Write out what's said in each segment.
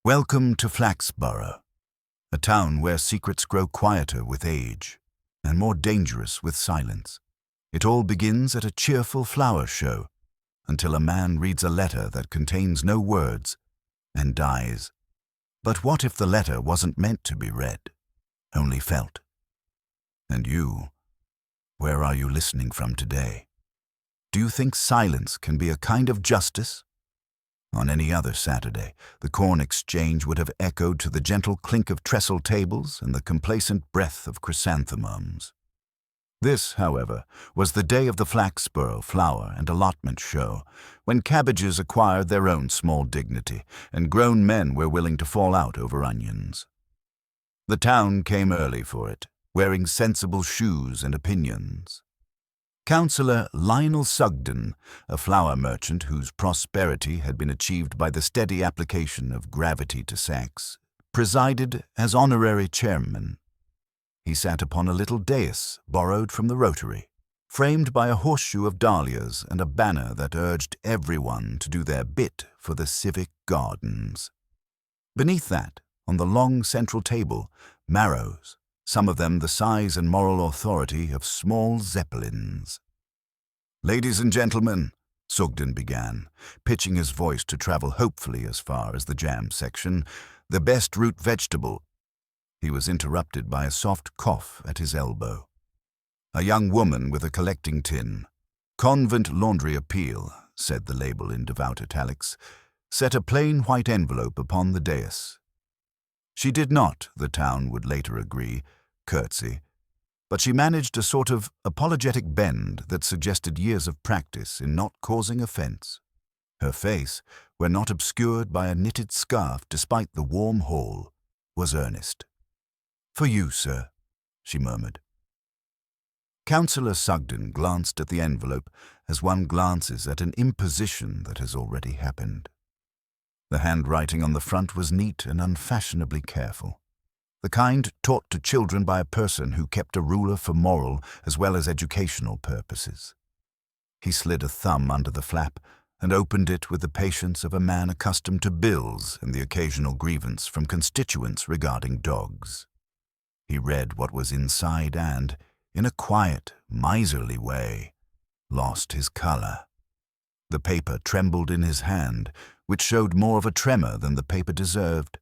Welcome to Flaxborough, a town where secrets grow quieter with age and more dangerous with silence. It all begins at a cheerful flower show until a man reads a letter that contains no words and dies. But what if the letter wasn't meant to be read, only felt? And you, where are you listening from today? Do you think silence can be a kind of justice? On any other Saturday, the corn exchange would have echoed to the gentle clink of trestle tables and the complacent breath of chrysanthemums. This, however, was the day of the Flaxborough Flower and Allotment Show, when cabbages acquired their own small dignity, and grown men were willing to fall out over onions. The town came early for it, wearing sensible shoes and opinions. Councillor Lionel Sugden, a flower merchant whose prosperity had been achieved by the steady application of gravity to sex, presided as honorary chairman. He sat upon a little dais borrowed from the Rotary, framed by a horseshoe of dahlias and a banner that urged everyone to do their bit for the civic gardens. Beneath that, on the long central table, marrows, some of them the size and moral authority of small zeppelins. "Ladies and gentlemen," Sugden began, pitching his voice to travel hopefully as far as the jam section, "the best root vegetable—" He was interrupted by a soft cough at his elbow. A young woman with a collecting tin, "Convent Laundry Appeal," said the label in devout italics, set a plain white envelope upon the dais. She did not, the town would later agree, curtsy, but she managed a sort of apologetic bend that suggested years of practice in not causing offense. Her face, where not obscured by a knitted scarf despite the warm hall, was earnest. "For you, sir," she murmured. Councillor Sugden glanced at the envelope as one glances at an imposition that has already happened. The handwriting on the front was neat and unfashionably careful, the kind taught to children by a person who kept a ruler for moral as well as educational purposes. He slid a thumb under the flap and opened it with the patience of a man accustomed to bills and the occasional grievance from constituents regarding dogs. He read what was inside and, in a quiet, miserly way, lost his color. The paper trembled in his hand, which showed more of a tremor than the paper deserved.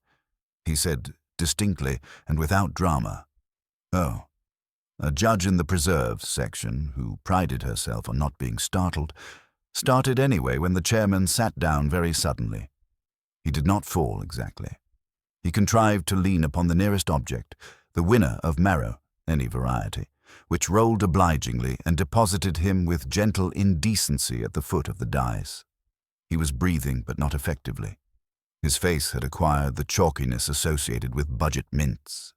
He said, distinctly and without drama, "Oh." A judge in the preserves section, who prided herself on not being startled, started anyway when the chairman sat down very suddenly. He did not fall exactly. He contrived to lean upon the nearest object, the winner of marrow, any variety, which rolled obligingly and deposited him with gentle indecency at the foot of the dais. He was breathing, but not effectively. His face had acquired the chalkiness associated with budget mints.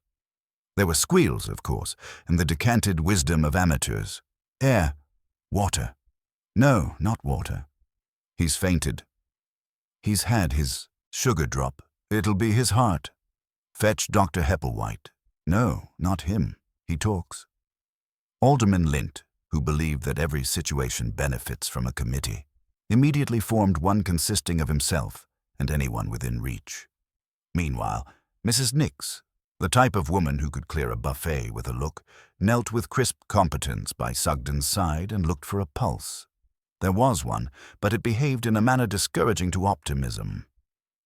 There were squeals, of course, and the decanted wisdom of amateurs. "Air. Water. No, not water. He's fainted. He's had his sugar drop. It'll be his heart. Fetch Dr. Hepplewhite. No, not him. He talks." Alderman Lint, who believed that every situation benefits from a committee, immediately formed one consisting of himself and anyone within reach. Meanwhile, Mrs. Nix, the type of woman who could clear a buffet with a look, knelt with crisp competence by Sugden's side and looked for a pulse. There was one, but it behaved in a manner discouraging to optimism.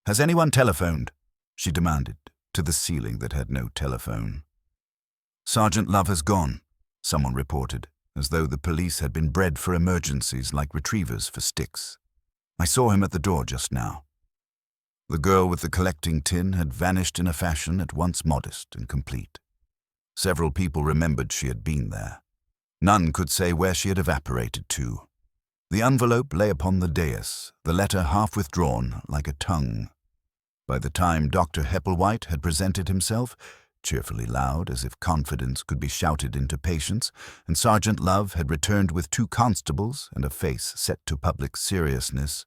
"Has anyone telephoned?" she demanded, to the ceiling that had no telephone. "Sergeant Love has gone," someone reported, as though the police had been bred for emergencies like retrievers for sticks. "I saw him at the door just now." The girl with the collecting tin had vanished in a fashion at once modest and complete. Several people remembered she had been there. None could say where she had evaporated to. The envelope lay upon the dais, the letter half withdrawn like a tongue. By the time Dr. Hepplewhite had presented himself, cheerfully loud as if confidence could be shouted into patience, and Sergeant Love had returned with 2 constables and a face set to public seriousness,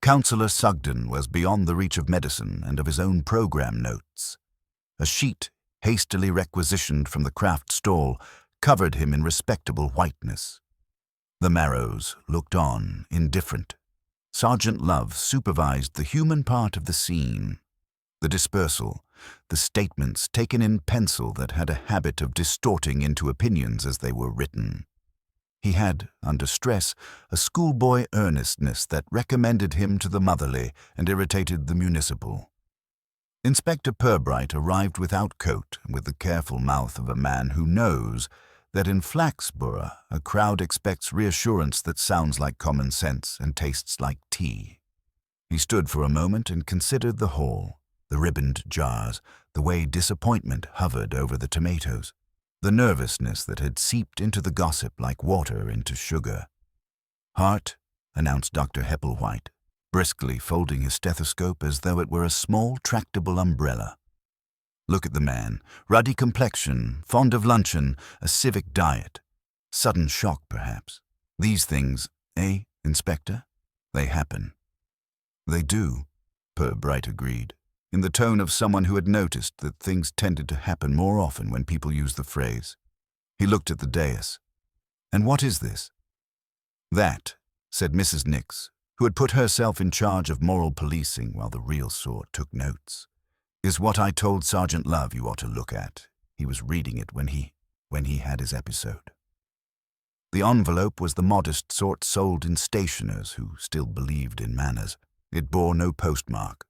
Councillor Sugden was beyond the reach of medicine and of his own program notes. A sheet, hastily requisitioned from the craft stall, covered him in respectable whiteness. The marrows looked on, indifferent. Sergeant Love supervised the human part of the scene. The dispersal, the statements taken in pencil that had a habit of distorting into opinions as they were written. He had, under stress, a schoolboy earnestness that recommended him to the motherly and irritated the municipal. Inspector Purbright arrived without coat and with the careful mouth of a man who knows that in Flaxborough a crowd expects reassurance that sounds like common sense and tastes like tea. He stood for a moment and considered the hall, the ribboned jars, the way disappointment hovered over the tomatoes, the nervousness that had seeped into the gossip like water into sugar. "Hart," announced Dr. Hepplewhite, briskly folding his stethoscope as though it were a small, tractable umbrella. Look at the man, ruddy complexion, fond of luncheon, a civic diet. Sudden shock, perhaps. These things, Inspector? They happen. They do, Purbright agreed, in the tone of someone who had noticed that things tended to happen more often when people used the phrase. He looked at the dais. "And what is this?" "That," said Mrs. Nix, who had put herself in charge of moral policing while the real sort took notes, "is what I told Sergeant Love you ought to look at. He was reading it when he had his episode." The envelope was the modest sort sold in stationers who still believed in manners. It bore no postmark.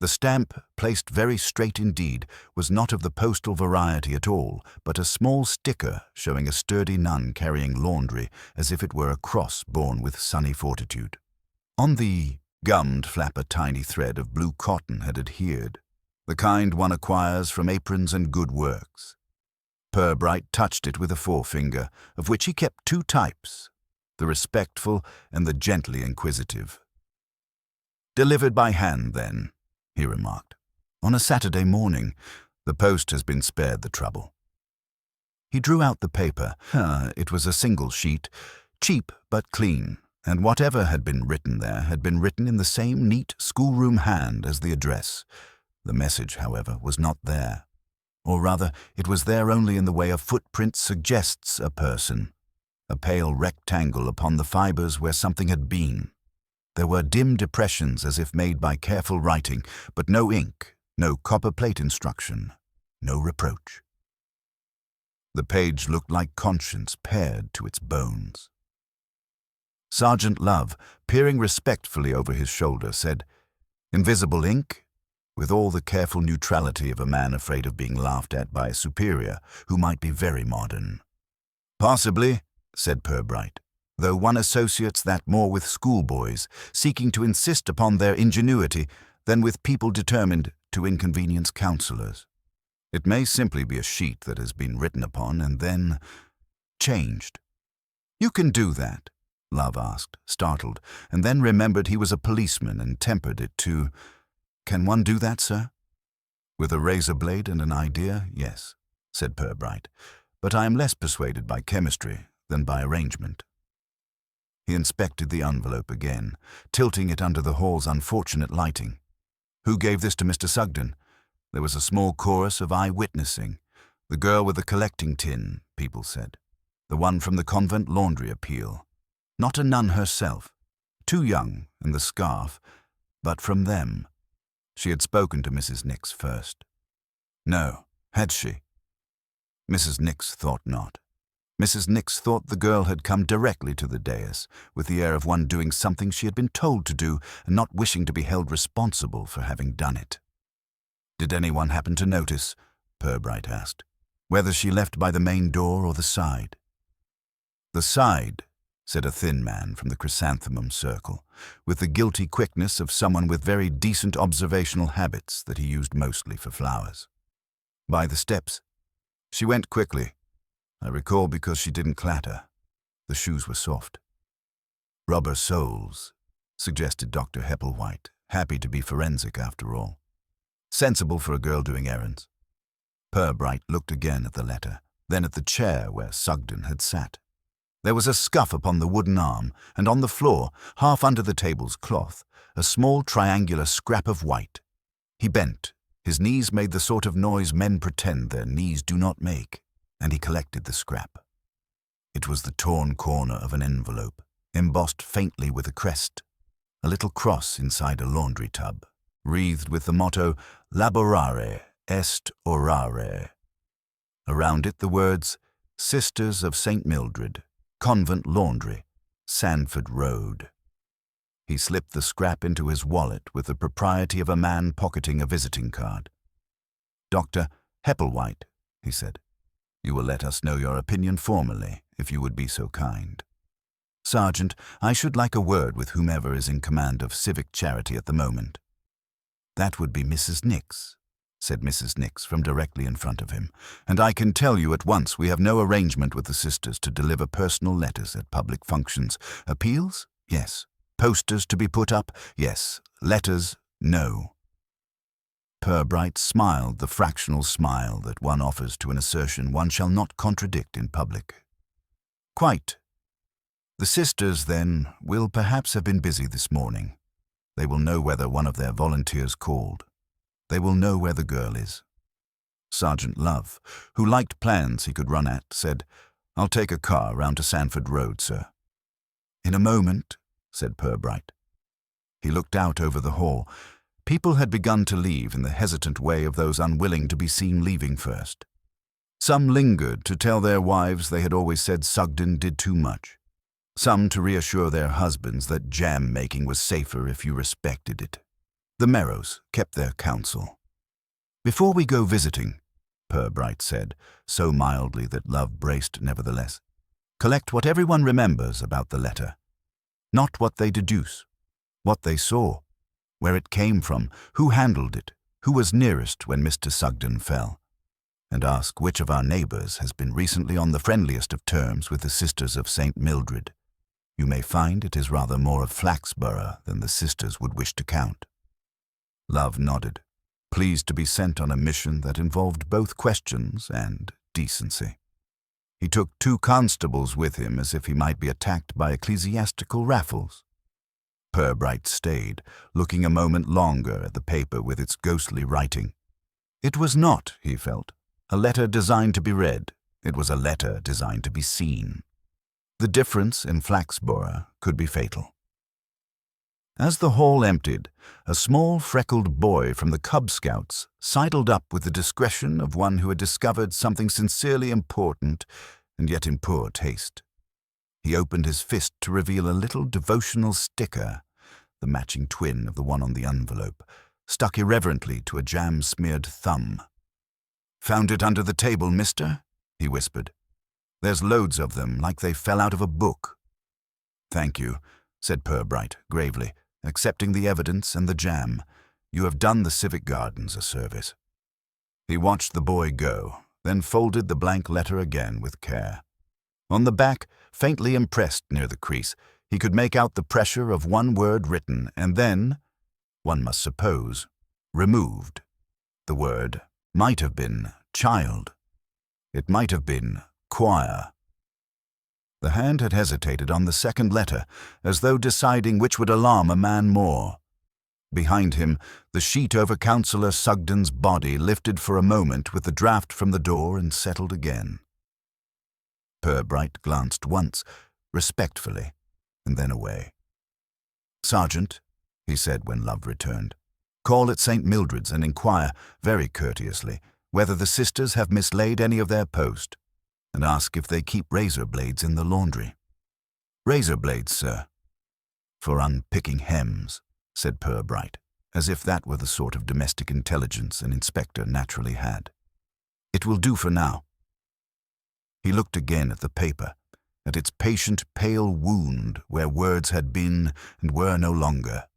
The stamp, placed very straight indeed, was not of the postal variety at all, but a small sticker showing a sturdy nun carrying laundry as if it were a cross borne with sunny fortitude. On the gummed flap a tiny thread of blue cotton had adhered, the kind one acquires from aprons and good works. Purbright touched it with a forefinger, of which he kept two types, the respectful and the gently inquisitive. "Delivered by hand, then," he remarked. "On a Saturday morning. The post has been spared the trouble." He drew out the paper. It was a single sheet, cheap but clean, and whatever had been written there had been written in the same neat schoolroom hand as the address. The message, however, was not there. Or rather, it was there only in the way a footprint suggests a person, a pale rectangle upon the fibers where something had been. There were dim depressions as if made by careful writing, but no ink, no copper plate instruction, no reproach. The page looked like conscience pared to its bones. Sergeant Love, peering respectfully over his shoulder, said, "Invisible ink?" with all the careful neutrality of a man afraid of being laughed at by a superior who might be very modern. "Possibly," said Purbright, though one associates that more with schoolboys, seeking to insist upon their ingenuity, than with people determined to inconvenience councillors. It may simply be a sheet that has been written upon and then changed. "You can do that?" Love asked, startled, and then remembered he was a policeman and tempered it to, "Can one do that, sir?" "With a razor blade and an idea, yes," said Purbright, "but I am less persuaded by chemistry than by arrangement." He inspected the envelope again, tilting it under the hall's unfortunate lighting. "Who gave this to Mr. Sugden?" There was a small chorus of eye-witnessing. "The girl with the collecting tin," people said. "The one from the convent laundry appeal. Not a nun herself. Too young, and the scarf. But from them." She had spoken to Mrs. Nix first. No, had she? Mrs. Nix thought not. Mrs. Nix thought the girl had come directly to the dais, with the air of one doing something she had been told to do and not wishing to be held responsible for having done it. "Did anyone happen to notice," Purbright asked, "whether she left by the main door or the side?" "The side," said a thin man from the chrysanthemum circle, with the guilty quickness of someone with very decent observational habits that he used mostly for flowers. "By the steps. She went quickly. I recall because she didn't clatter. The shoes were soft." "Rubber soles," suggested Dr. Hepplewhite, happy to be forensic after all. "Sensible for a girl doing errands." Purbright looked again at the letter, then at the chair where Sugden had sat. There was a scuff upon the wooden arm, and on the floor, half under the table's cloth, a small triangular scrap of white. He bent. His knees made the sort of noise men pretend their knees do not make, and he collected the scrap. It was the torn corner of an envelope, embossed faintly with a crest, a little cross inside a laundry tub. wreathed with the motto Laborare est orare. Around it the words Sisters of St. Mildred, Convent Laundry, Sandford Road. He slipped the scrap into his wallet with the propriety of a man pocketing a visiting card. "Dr. Hepplewhite," he said, "you will let us know your opinion formally, if you would be so kind. Sergeant, I should like a word with whomever is in command of civic charity at the moment." "That would be Mrs. Nix," said Mrs. Nix from directly in front of him, "and I can tell you at once we have no arrangement with the sisters to deliver personal letters at public functions. Appeals? Yes. Posters to be put up? Yes. Letters? No." Purbright smiled the fractional smile that one offers to an assertion one shall not contradict in public. "Quite. The sisters, then, will perhaps have been busy this morning. They will know whether one of their volunteers called. They will know where the girl is." Sergeant Love, who liked plans he could run at, said, "I'll take a car round to Sandford Road, sir." "In a moment," said Purbright. He looked out over the hall. People had begun to leave in the hesitant way of those unwilling to be seen leaving first. Some lingered to tell their wives they had always said Sugden did too much. Some to reassure their husbands that jam-making was safer if you respected it. The Marrows kept their counsel. "Before we go visiting," Purbright said, so mildly that Love braced nevertheless, "collect what everyone remembers about the letter. Not what they deduce, what they saw, where it came from, who handled it, who was nearest when Mr. Sugden fell. And ask which of our neighbours has been recently on the friendliest of terms with the Sisters of St. Mildred. You may find it is rather more of Flaxborough than the sisters would wish to count." Love nodded, pleased to be sent on a mission that involved both questions and decency. He took 2 constables with him as if he might be attacked by ecclesiastical raffles. Purbright stayed, looking a moment longer at the paper with its ghostly writing. It was not, he felt, a letter designed to be read. It was a letter designed to be seen. The difference in Flaxborough could be fatal. As the hall emptied, a small freckled boy from the Cub Scouts sidled up with the discretion of one who had discovered something sincerely important and yet in poor taste. He opened his fist to reveal a little devotional sticker, the matching twin of the one on the envelope, stuck irreverently to a jam-smeared thumb. "Found it under the table, mister?" he whispered. "There's loads of them, like they fell out of a book." "Thank you," said Purbright gravely, accepting the evidence and the jam. "You have done the Civic Gardens a service." He watched the boy go, then folded the blank letter again with care. On the back, faintly impressed near the crease, he could make out the pressure of one word written and then, one must suppose, removed. The word might have been child. It might have been choir. The hand had hesitated on the second letter, as though deciding which would alarm a man more. Behind him, the sheet over Councillor Sugden's body lifted for a moment with the draught from the door and settled again. Purbright glanced once, respectfully, and then away. "Sergeant," he said when Love returned, "call at St. Mildred's and inquire, very courteously, whether the sisters have mislaid any of their post, and ask if they keep razor blades in the laundry." "Razor blades, sir." "For unpicking hems," said Purbright, as if that were the sort of domestic intelligence an inspector naturally had. "It will do for now." He looked again at the paper, at its patient pale wound where words had been and were no longer.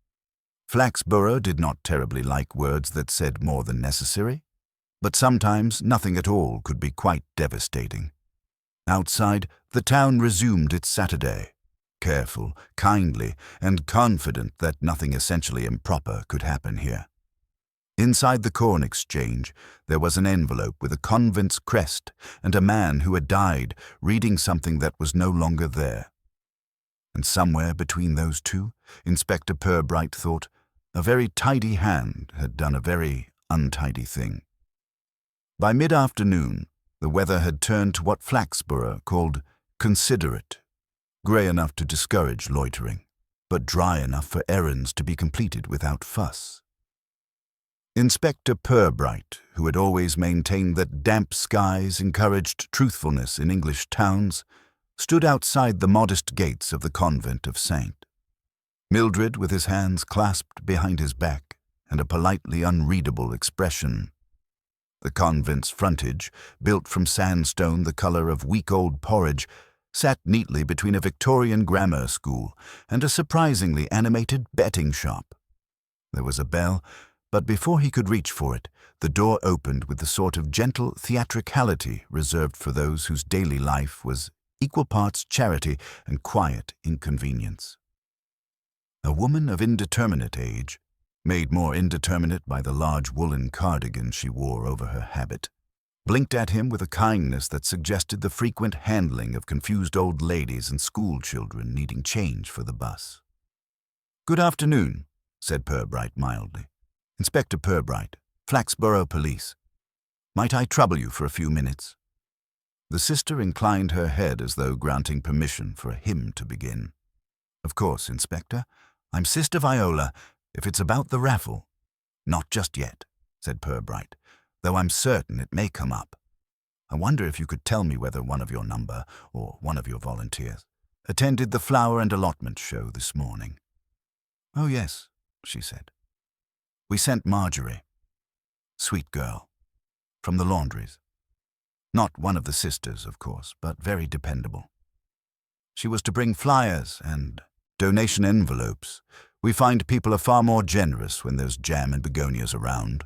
Flaxborough did not terribly like words that said more than necessary, but sometimes nothing at all could be quite devastating. Outside, the town resumed its Saturday, careful, kindly, and confident that nothing essentially improper could happen here. Inside the Corn Exchange, there was an envelope with a convent's crest and a man who had died reading something that was no longer there. And somewhere between those two, Inspector Purbright thought, a very tidy hand had done a very untidy thing. By mid-afternoon, the weather had turned to what Flaxborough called considerate, grey enough to discourage loitering, but dry enough for errands to be completed without fuss. Inspector Purbright, who had always maintained that damp skies encouraged truthfulness in English towns, stood outside the modest gates of the convent of Saint. Mildred, with his hands clasped behind his back and a politely unreadable expression. The convent's frontage, built from sandstone the color of week-old porridge, sat neatly between a Victorian grammar school and a surprisingly animated betting shop. There was a bell, but before he could reach for it, the door opened with the sort of gentle theatricality reserved for those whose daily life was equal parts charity and quiet inconvenience. A woman of indeterminate age, made more indeterminate by the large woolen cardigan she wore over her habit, blinked at him with a kindness that suggested the frequent handling of confused old ladies and school children needing change for the bus. "Good afternoon," said Purbright mildly. "Inspector Purbright, Flaxborough Police. Might I trouble you for a few minutes?" The sister inclined her head as though granting permission for him to begin. "Of course, Inspector. I'm Sister Viola, if it's about the raffle." "Not just yet," said Purbright, "though I'm certain it may come up. I wonder if you could tell me whether one of your number, or one of your volunteers, attended the Flower and Allotment Show this morning." "Oh, yes," she said. "We sent Marjorie. Sweet girl. From the laundries. Not one of the sisters, of course, but very dependable. She was to bring flyers and donation envelopes. We find people are far more generous when there's jam and begonias around."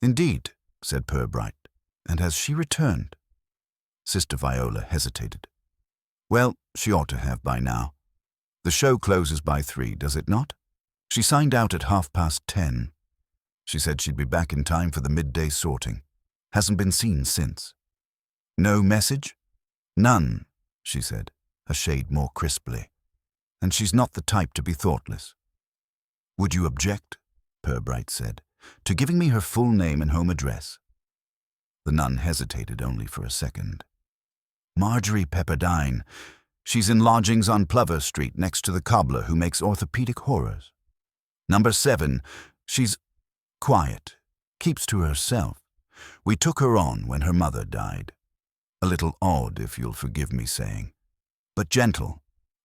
"Indeed," said Purbright. "And has she returned?" Sister Viola hesitated. "Well, she ought to have by now. The show closes by 3, does it not? She signed out at 10:30. She said she'd be back in time for the midday sorting. Hasn't been seen since." "No message?" "None," she said, a shade more crisply. "And she's not the type to be thoughtless." "Would you object," Purbright said, "to giving me her full name and home address?" The nun hesitated only for a second. "Marjorie Pepperdine. She's in lodgings on Plover Street next to the cobbler who makes orthopedic horrors. Number 7. She's quiet, keeps to herself. We took her on when her mother died. A little odd, if you'll forgive me saying, but gentle.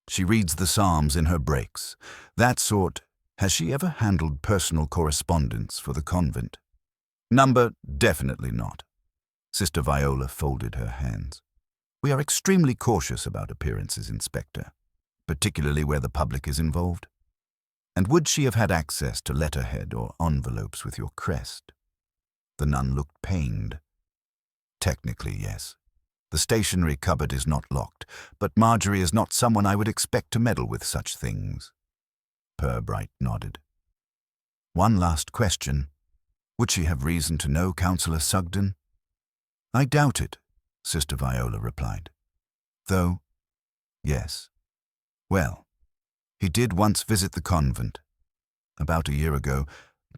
She reads the Psalms in her breaks. That sort. Has she ever handled personal correspondence for the convent?" "Number, definitely not." Sister Viola folded her hands. "We are extremely cautious about appearances, Inspector, particularly where the public is involved. And would she have had access to letterhead or envelopes with your crest?" The nun looked pained. "Technically, yes. The stationery cupboard is not locked, but Marjorie is not someone I would expect to meddle with such things." Purbright nodded. "One last question. Would she have reason to know Councillor Sugden?" "I doubt it," Sister Viola replied. "Though, yes. Well, he did once visit the convent. About a year ago.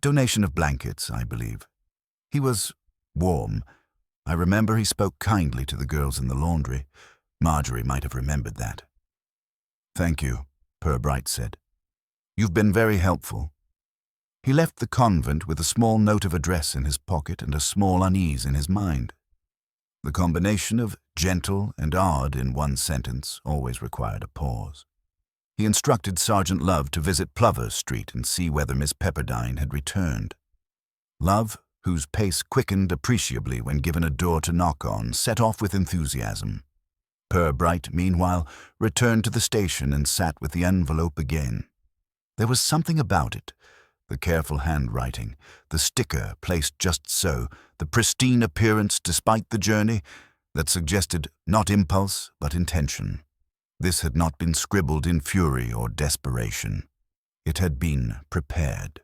Donation of blankets, I believe. He was warm. I remember he spoke kindly to the girls in the laundry. Marjorie might have remembered that." "Thank you," Purbright said. "You've been very helpful." He left the convent with a small note of address in his pocket and a small unease in his mind. The combination of gentle and odd in one sentence always required a pause. He instructed Sergeant Love to visit Plover Street and see whether Miss Pepperdine had returned. Love, whose pace quickened appreciably when given a door to knock on, set off with enthusiasm. Purbright, meanwhile, returned to the station and sat with the envelope again. There was something about it, the careful handwriting, the sticker placed just so, the pristine appearance despite the journey, that suggested not impulse but intention. This had not been scribbled in fury or desperation. It had been prepared.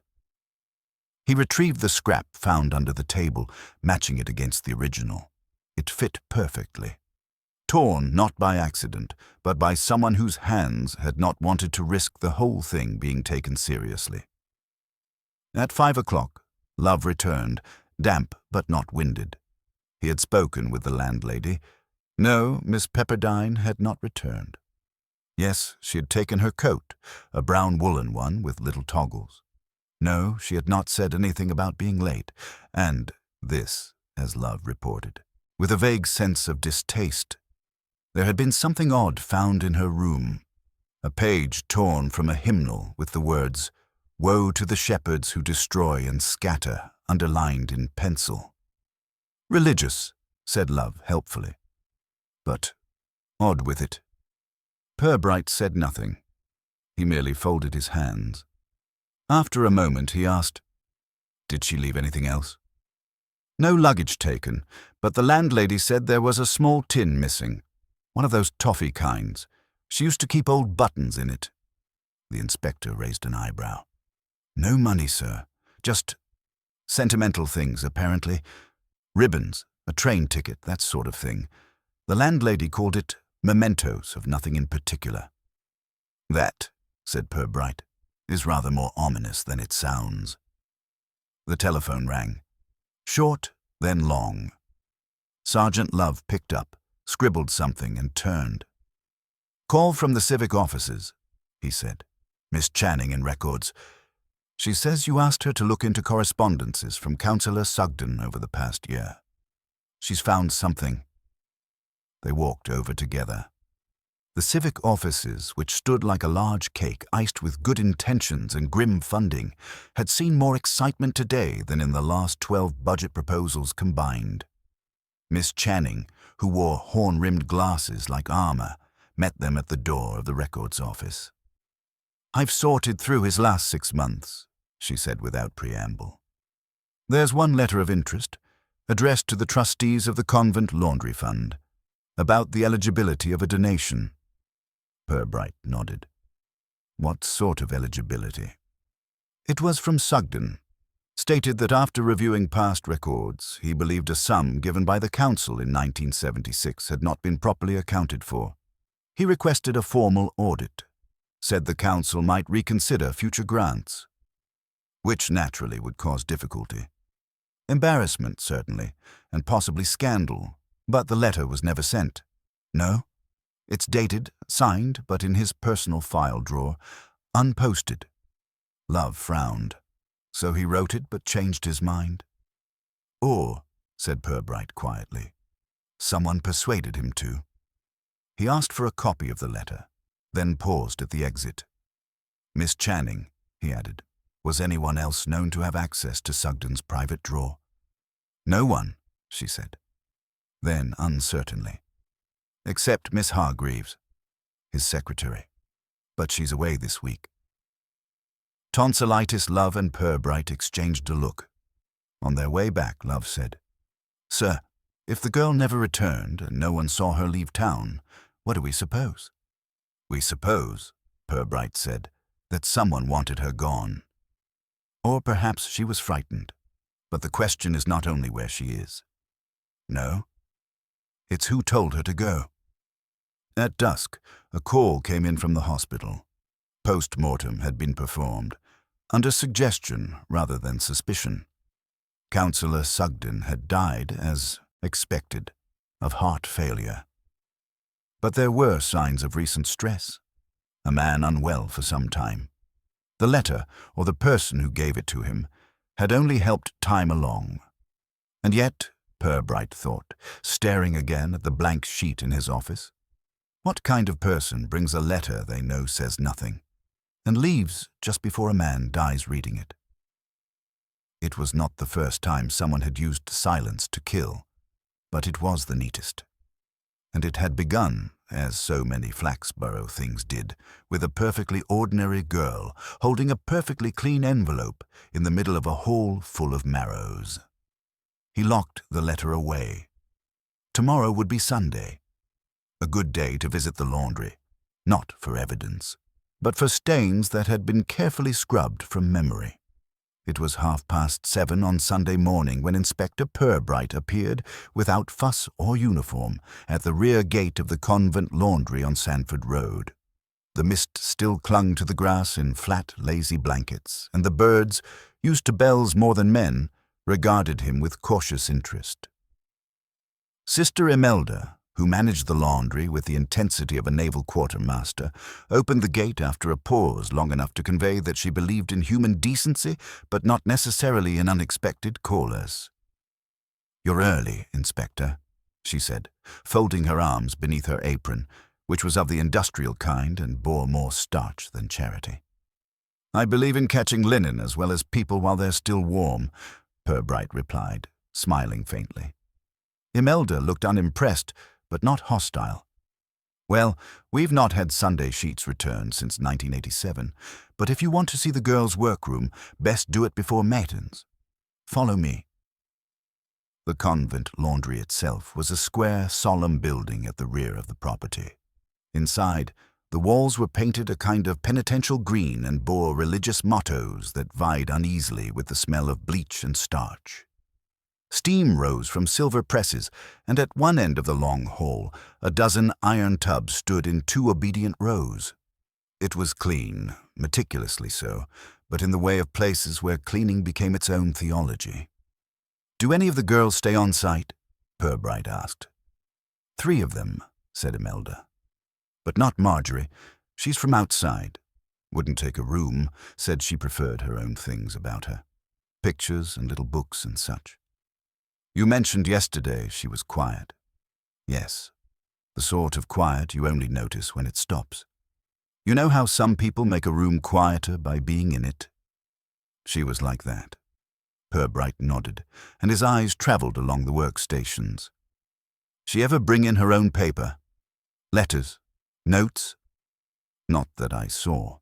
He retrieved the scrap found under the table, matching it against the original. It fit perfectly. Torn not by accident, but by someone whose hands had not wanted to risk the whole thing being taken seriously. At 5 o'clock, Love returned, damp but not winded. He had spoken with the landlady. No, Miss Pepperdine had not returned. Yes, she had taken her coat, a brown woolen one with little toggles. No, she had not said anything about being late, and this, as Love reported, with a vague sense of distaste. There had been something odd found in her room, a page torn from a hymnal with the words, "Woe to the shepherds who destroy and scatter," underlined in pencil. "Religious," said Love helpfully, "but odd with it." Purbright said nothing. He merely folded his hands. After a moment he asked, "Did she leave anything else?" "No luggage taken, but the landlady said there was a small tin missing. One of those toffee kinds. She used to keep old buttons in it." The inspector raised an eyebrow. "No money, sir. Just sentimental things, apparently. Ribbons, a train ticket, that sort of thing. The landlady called it mementos of nothing in particular." "That," said Purbright, "is rather more ominous than it sounds." The telephone rang. Short, then long. Sergeant Love picked up, scribbled something, and turned. "Call from the civic offices," he said. "Miss Channing in records. She says you asked her to look into correspondences from Councillor Sugden over the past year. She's found something." They walked over together. The civic offices, which stood like a large cake iced with good intentions and grim funding, had seen more excitement today than in the last 12 budget proposals combined. Miss Channing, who wore horn-rimmed glasses like armor, met them at the door of the records office. "I've sorted through his last 6 months," she said without preamble. "There's one letter of interest, addressed to the trustees of the Convent Laundry Fund, about the eligibility of a donation." Purbright nodded. "What sort of eligibility?" "It was from Sugden. Stated that after reviewing past records, he believed a sum given by the council in 1976 had not been properly accounted for. He requested a formal audit, said the council might reconsider future grants, which naturally would cause difficulty. Embarrassment, certainly, and possibly scandal, but the letter was never sent. No? It's dated, signed, but in his personal file drawer, unposted." Love frowned. "So he wrote it but changed his mind?" "Or," said Purbright quietly, "someone persuaded him to." He asked for a copy of the letter, then paused at the exit. "Miss Channing," he added, "was anyone else known to have access to Sugden's private drawer?" "No one," she said. Then, uncertainly, "Except Miss Hargreaves, his secretary. But she's away this week." Tonsillitis Love and Purbright exchanged a look. On their way back, Love said, "Sir, if the girl never returned and no one saw her leave town, what do we suppose?" "We suppose," Purbright said, "that someone wanted her gone. Or perhaps she was frightened. But the question is not only where she is. No? It's who told her to go." At dusk, a call came in from the hospital. Post-mortem had been performed, under suggestion rather than suspicion. Councillor Sugden had died, as expected, of heart failure. But there were signs of recent stress. A man unwell for some time. The letter, or the person who gave it to him, had only helped time along. And yet, Purbright thought, staring again at the blank sheet in his office, what kind of person brings a letter they know says nothing, and leaves just before a man dies reading it? It was not the first time someone had used silence to kill, but it was the neatest. And it had begun, as so many Flaxborough things did, with a perfectly ordinary girl holding a perfectly clean envelope in the middle of a hall full of marrows. He locked the letter away. Tomorrow would be Sunday. A good day to visit the laundry, not for evidence, but for stains that had been carefully scrubbed from memory. It was 7:30 on Sunday morning when Inspector Purbright appeared without fuss or uniform at the rear gate of the convent laundry on Sanford Road. The mist still clung to the grass in flat, lazy blankets, and the birds, used to bells more than men, regarded him with cautious interest. Sister Imelda, who managed the laundry with the intensity of a naval quartermaster, opened the gate after a pause long enough to convey that she believed in human decency, but not necessarily in unexpected callers. "You're early, Inspector," she said, folding her arms beneath her apron, which was of the industrial kind and bore more starch than charity. "I believe in catching linen as well as people while they're still warm," Purbright replied, smiling faintly. Imelda looked unimpressed, but not hostile. "Well, we've not had Sunday sheets returned since 1987, but if you want to see the girls' workroom, best do it before matins. Follow me." The convent laundry itself was a square, solemn building at the rear of the property. Inside, the walls were painted a kind of penitential green and bore religious mottos that vied uneasily with the smell of bleach and starch. Steam rose from silver presses, and at one end of the long hall, a dozen iron tubs stood in 2 obedient rows. It was clean, meticulously so, but in the way of places where cleaning became its own theology. "Do any of the girls stay on site?" Purbright asked. "3 of them," said Imelda. "But not Marjorie. She's from outside. Wouldn't take a room, said she preferred her own things about her. Pictures and little books and such. You mentioned yesterday she was quiet. Yes, the sort of quiet you only notice when it stops. You know how some people make a room quieter by being in it? She was like that." Purbright nodded, and his eyes travelled along the workstations. "She ever bring in her own paper? Letters? Notes?" "Not that I saw,"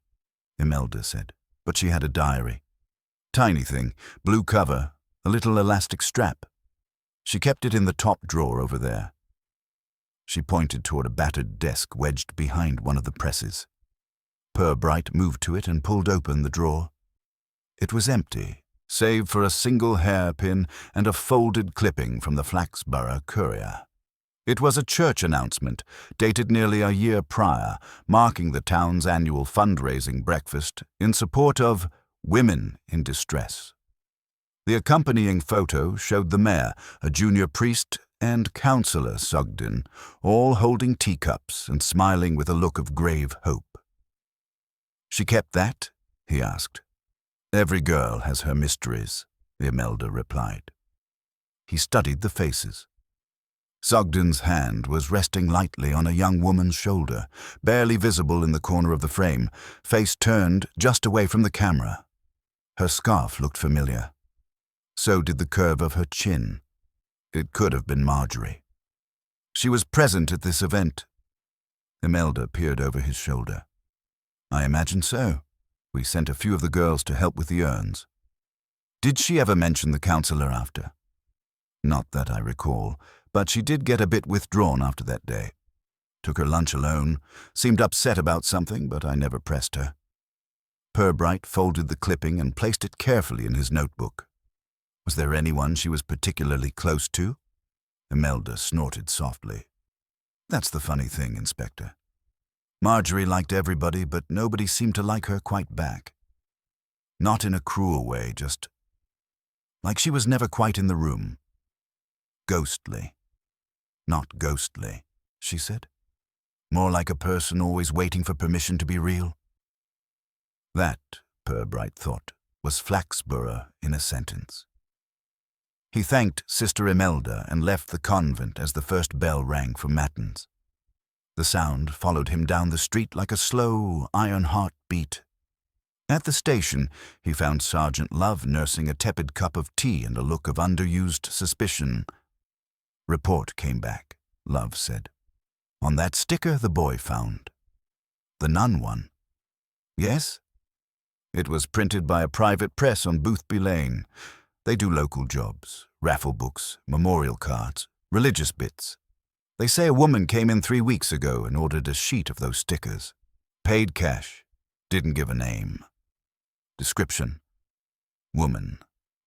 Imelda said, "but she had a diary. Tiny thing, blue cover, a little elastic strap. She kept it in the top drawer over there." She pointed toward a battered desk wedged behind one of the presses. Purbright moved to it and pulled open the drawer. It was empty, save for a single hairpin and a folded clipping from the Flaxborough Courier. It was a church announcement, dated nearly a year prior, marking the town's annual fundraising breakfast in support of women in distress. The accompanying photo showed the mayor, a junior priest, and Councillor Sugden, all holding teacups and smiling with a look of grave hope. "She kept that?" he asked. "Every girl has her mysteries," Imelda replied. He studied the faces. Sugden's hand was resting lightly on a young woman's shoulder, barely visible in the corner of the frame, face turned just away from the camera. Her scarf looked familiar. So did the curve of her chin. It could have been Marjorie. "She was present at this event." Imelda peered over his shoulder. "I imagine so. We sent a few of the girls to help with the urns." "Did she ever mention the councillor after?" "Not that I recall, but she did get a bit withdrawn after that day. Took her lunch alone, seemed upset about something, but I never pressed her." Purbright folded the clipping and placed it carefully in his notebook. "Was there anyone she was particularly close to?" Imelda snorted softly. "That's the funny thing, Inspector. Marjorie liked everybody, but nobody seemed to like her quite back. Not in a cruel way, just like she was never quite in the room. Ghostly. Not ghostly," she said. "More like a person always waiting for permission to be real." That, Purbright thought, was Flaxborough in a sentence. He thanked Sister Imelda and left the convent as the first bell rang for matins. The sound followed him down the street like a slow, iron heart beat. At the station, he found Sergeant Love nursing a tepid cup of tea and a look of underused suspicion. "Report came back," Love said. "On that sticker the boy found." "The nun one?" "Yes. It was printed by a private press on Boothby Lane. They do local jobs, raffle books, memorial cards, religious bits. They say a woman came in 3 weeks ago and ordered a sheet of those stickers. Paid cash. Didn't give a name. Description: woman.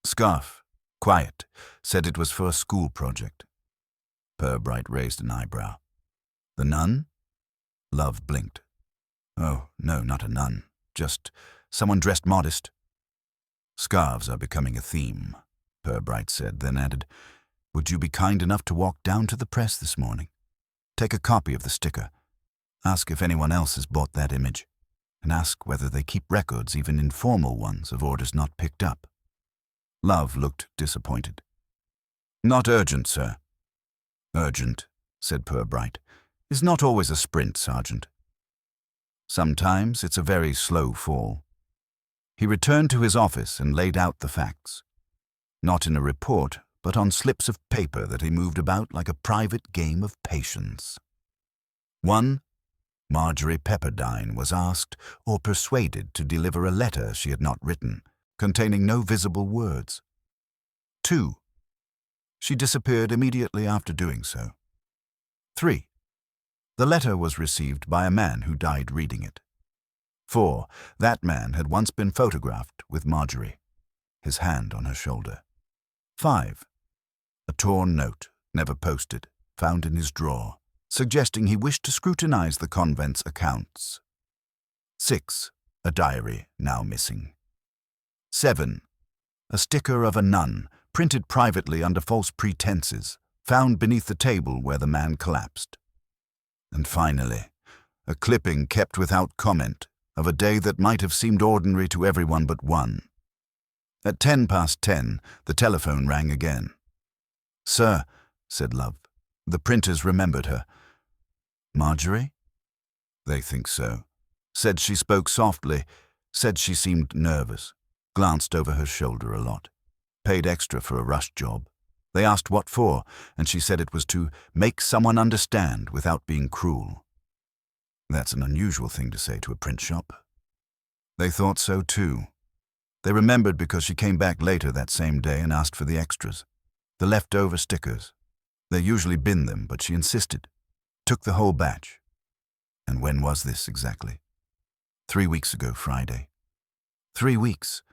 Scarf. Quiet. Said it was for a school project." Purbright raised an eyebrow. "The nun?" Love blinked. "Oh, no, not a nun. Just someone dressed modest." "Scarves are becoming a theme," Purbright said, then added, "Would you be kind enough to walk down to the press this morning? Take a copy of the sticker. Ask if anyone else has bought that image, and ask whether they keep records, even informal ones, of orders not picked up. Love looked disappointed. Not urgent, sir. Urgent, said Purbright, is not always a sprint, Sergeant. Sometimes it's a very slow fall. He returned to his office and laid out the facts. Not in a report, but on slips of paper that he moved about like a private game of patience. 1. Marjorie Pepperdine was asked or persuaded to deliver a letter she had not written, containing no visible words. 2. She disappeared immediately after doing so. 3. The letter was received by a man who died reading it. 4. That man had once been photographed with Marjorie, his hand on her shoulder. 5. A torn note, never posted, found in his drawer, suggesting he wished to scrutinize the convent's accounts. 6. A diary, now missing. 7. A sticker of a nun, printed privately under false pretenses, found beneath the table where the man collapsed. And finally, a clipping kept without comment of a day that might have seemed ordinary to everyone but one. At 10:10, the telephone rang again. "Sir," said Love, "the printers remembered her." "Marjorie?" "They think so. Said she spoke softly, said she seemed nervous, glanced over her shoulder a lot. Paid extra for a rush job. They asked what for, and she said it was to make someone understand without being cruel." That's an unusual thing to say to a print shop. They thought so too. They remembered because she came back later that same day and asked for the extras, the leftover stickers. They usually bin them, but she insisted. Took the whole batch. And when was this exactly? 3 weeks ago Friday. 3 weeks.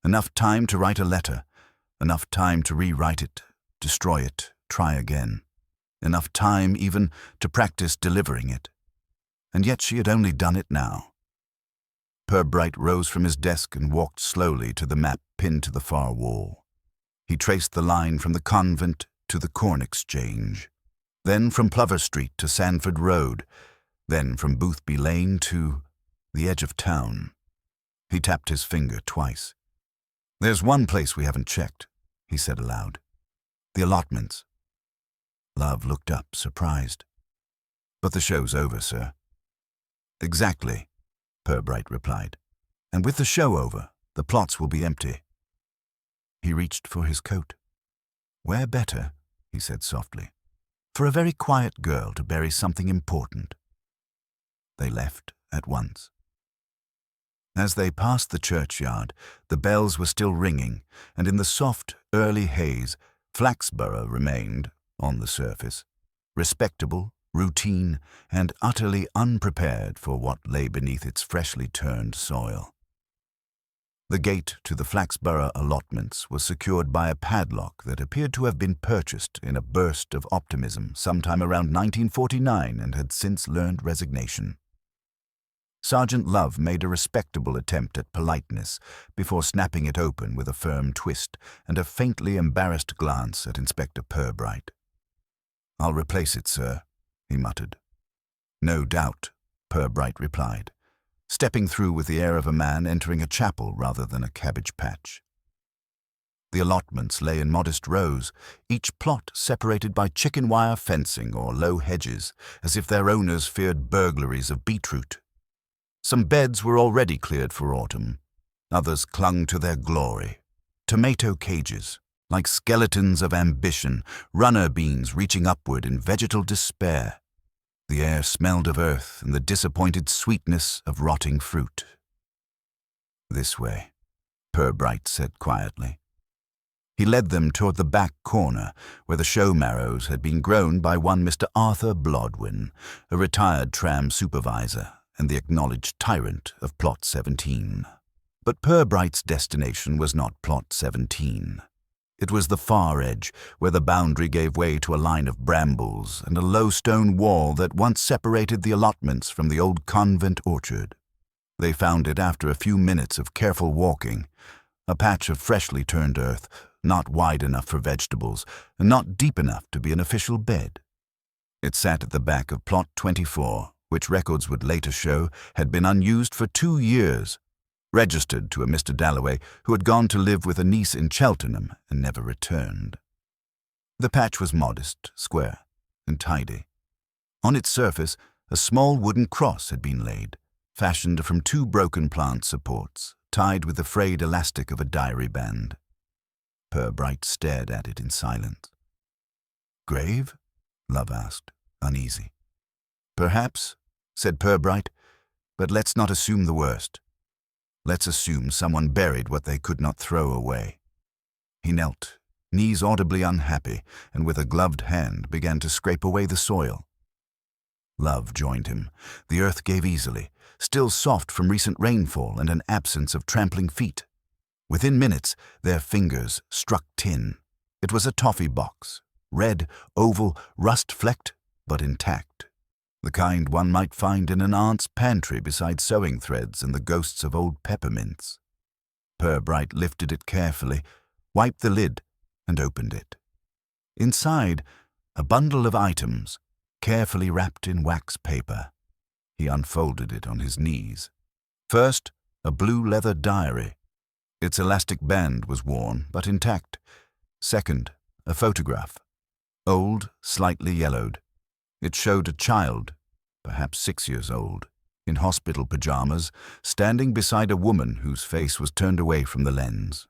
Enough time to write a letter. Enough time to rewrite it, destroy it, try again. Enough time even to practice delivering it. And yet she had only done it now. Purbright rose from his desk and walked slowly to the map pinned to the far wall. He traced the line from the convent to the Corn Exchange, then from Plover Street to Sanford Road, then from Boothby Lane to the edge of town. He tapped his finger twice. "There's one place we haven't checked," he said aloud. "The allotments." Love looked up, surprised. "But the show's over, sir." "Exactly," Purbright replied. "And with the show over, the plots will be empty." He reached for his coat. "Where better," he said softly, "for a very quiet girl to bury something important." They left at once. As they passed the churchyard, the bells were still ringing, and in the soft, early haze, Flaxborough remained, on the surface, respectable, routine, and utterly unprepared for what lay beneath its freshly turned soil. The gate to the Flaxborough allotments was secured by a padlock that appeared to have been purchased in a burst of optimism sometime around 1949 and had since learned resignation. Sergeant Love made a respectable attempt at politeness before snapping it open with a firm twist and a faintly embarrassed glance at Inspector Purbright. "I'll replace it, sir," he muttered. "No doubt," Purbright replied, stepping through with the air of a man entering a chapel rather than a cabbage patch. The allotments lay in modest rows, each plot separated by chicken wire fencing or low hedges, as if their owners feared burglaries of beetroot. Some beds were already cleared for autumn. Others clung to their glory. Tomato cages, like skeletons of ambition, runner beans reaching upward in vegetal despair. The air smelled of earth and the disappointed sweetness of rotting fruit. "This way," Purbright said quietly. He led them toward the back corner, where the show marrows had been grown by one Mr. Arthur Blodwin, a retired tram supervisor and the acknowledged tyrant of Plot 17. But Purbright's destination was not Plot 17. It was the far edge, where the boundary gave way to a line of brambles and a low stone wall that once separated the allotments from the old convent orchard. They found it after a few minutes of careful walking, a patch of freshly turned earth, not wide enough for vegetables, and not deep enough to be an official bed. It sat at the back of Plot 24, which records would later show had been unused for 2 years, registered to a Mr. Dalloway who had gone to live with a niece in Cheltenham and never returned. The patch was modest, square, and tidy. On its surface, a small wooden cross had been laid, fashioned from 2 broken plant supports, tied with the frayed elastic of a diary band. Purbright stared at it in silence. "Grave?" Love asked, uneasy. "Perhaps," said Purbright, "but let's not assume the worst. Let's assume someone buried what they could not throw away." He knelt, knees audibly unhappy, and with a gloved hand began to scrape away the soil. Love joined him. The earth gave easily, still soft from recent rainfall and an absence of trampling feet. Within minutes, their fingers struck tin. It was a toffee box, red, oval, rust-flecked, but intact. The kind one might find in an aunt's pantry beside sewing threads and the ghosts of old peppermints. Purbright lifted it carefully, wiped the lid, and opened it. Inside, a bundle of items, carefully wrapped in wax paper. He unfolded it on his knees. First, a blue leather diary. Its elastic band was worn, but intact. Second, a photograph. Old, slightly yellowed. It showed a child, perhaps 6 years old, in hospital pajamas, standing beside a woman whose face was turned away from the lens.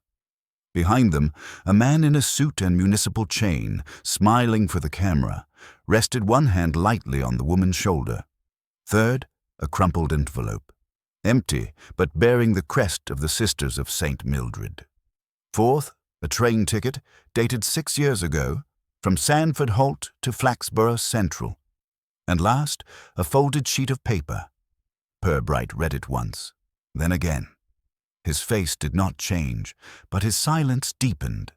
Behind them, a man in a suit and municipal chain, smiling for the camera, rested one hand lightly on the woman's shoulder. Third, a crumpled envelope, empty but bearing the crest of the Sisters of St. Mildred. Fourth, a train ticket dated 6 years ago, from Sandford Halt to Flaxborough Central. And last, a folded sheet of paper. Purbright read it once, then again. His face did not change, but his silence deepened.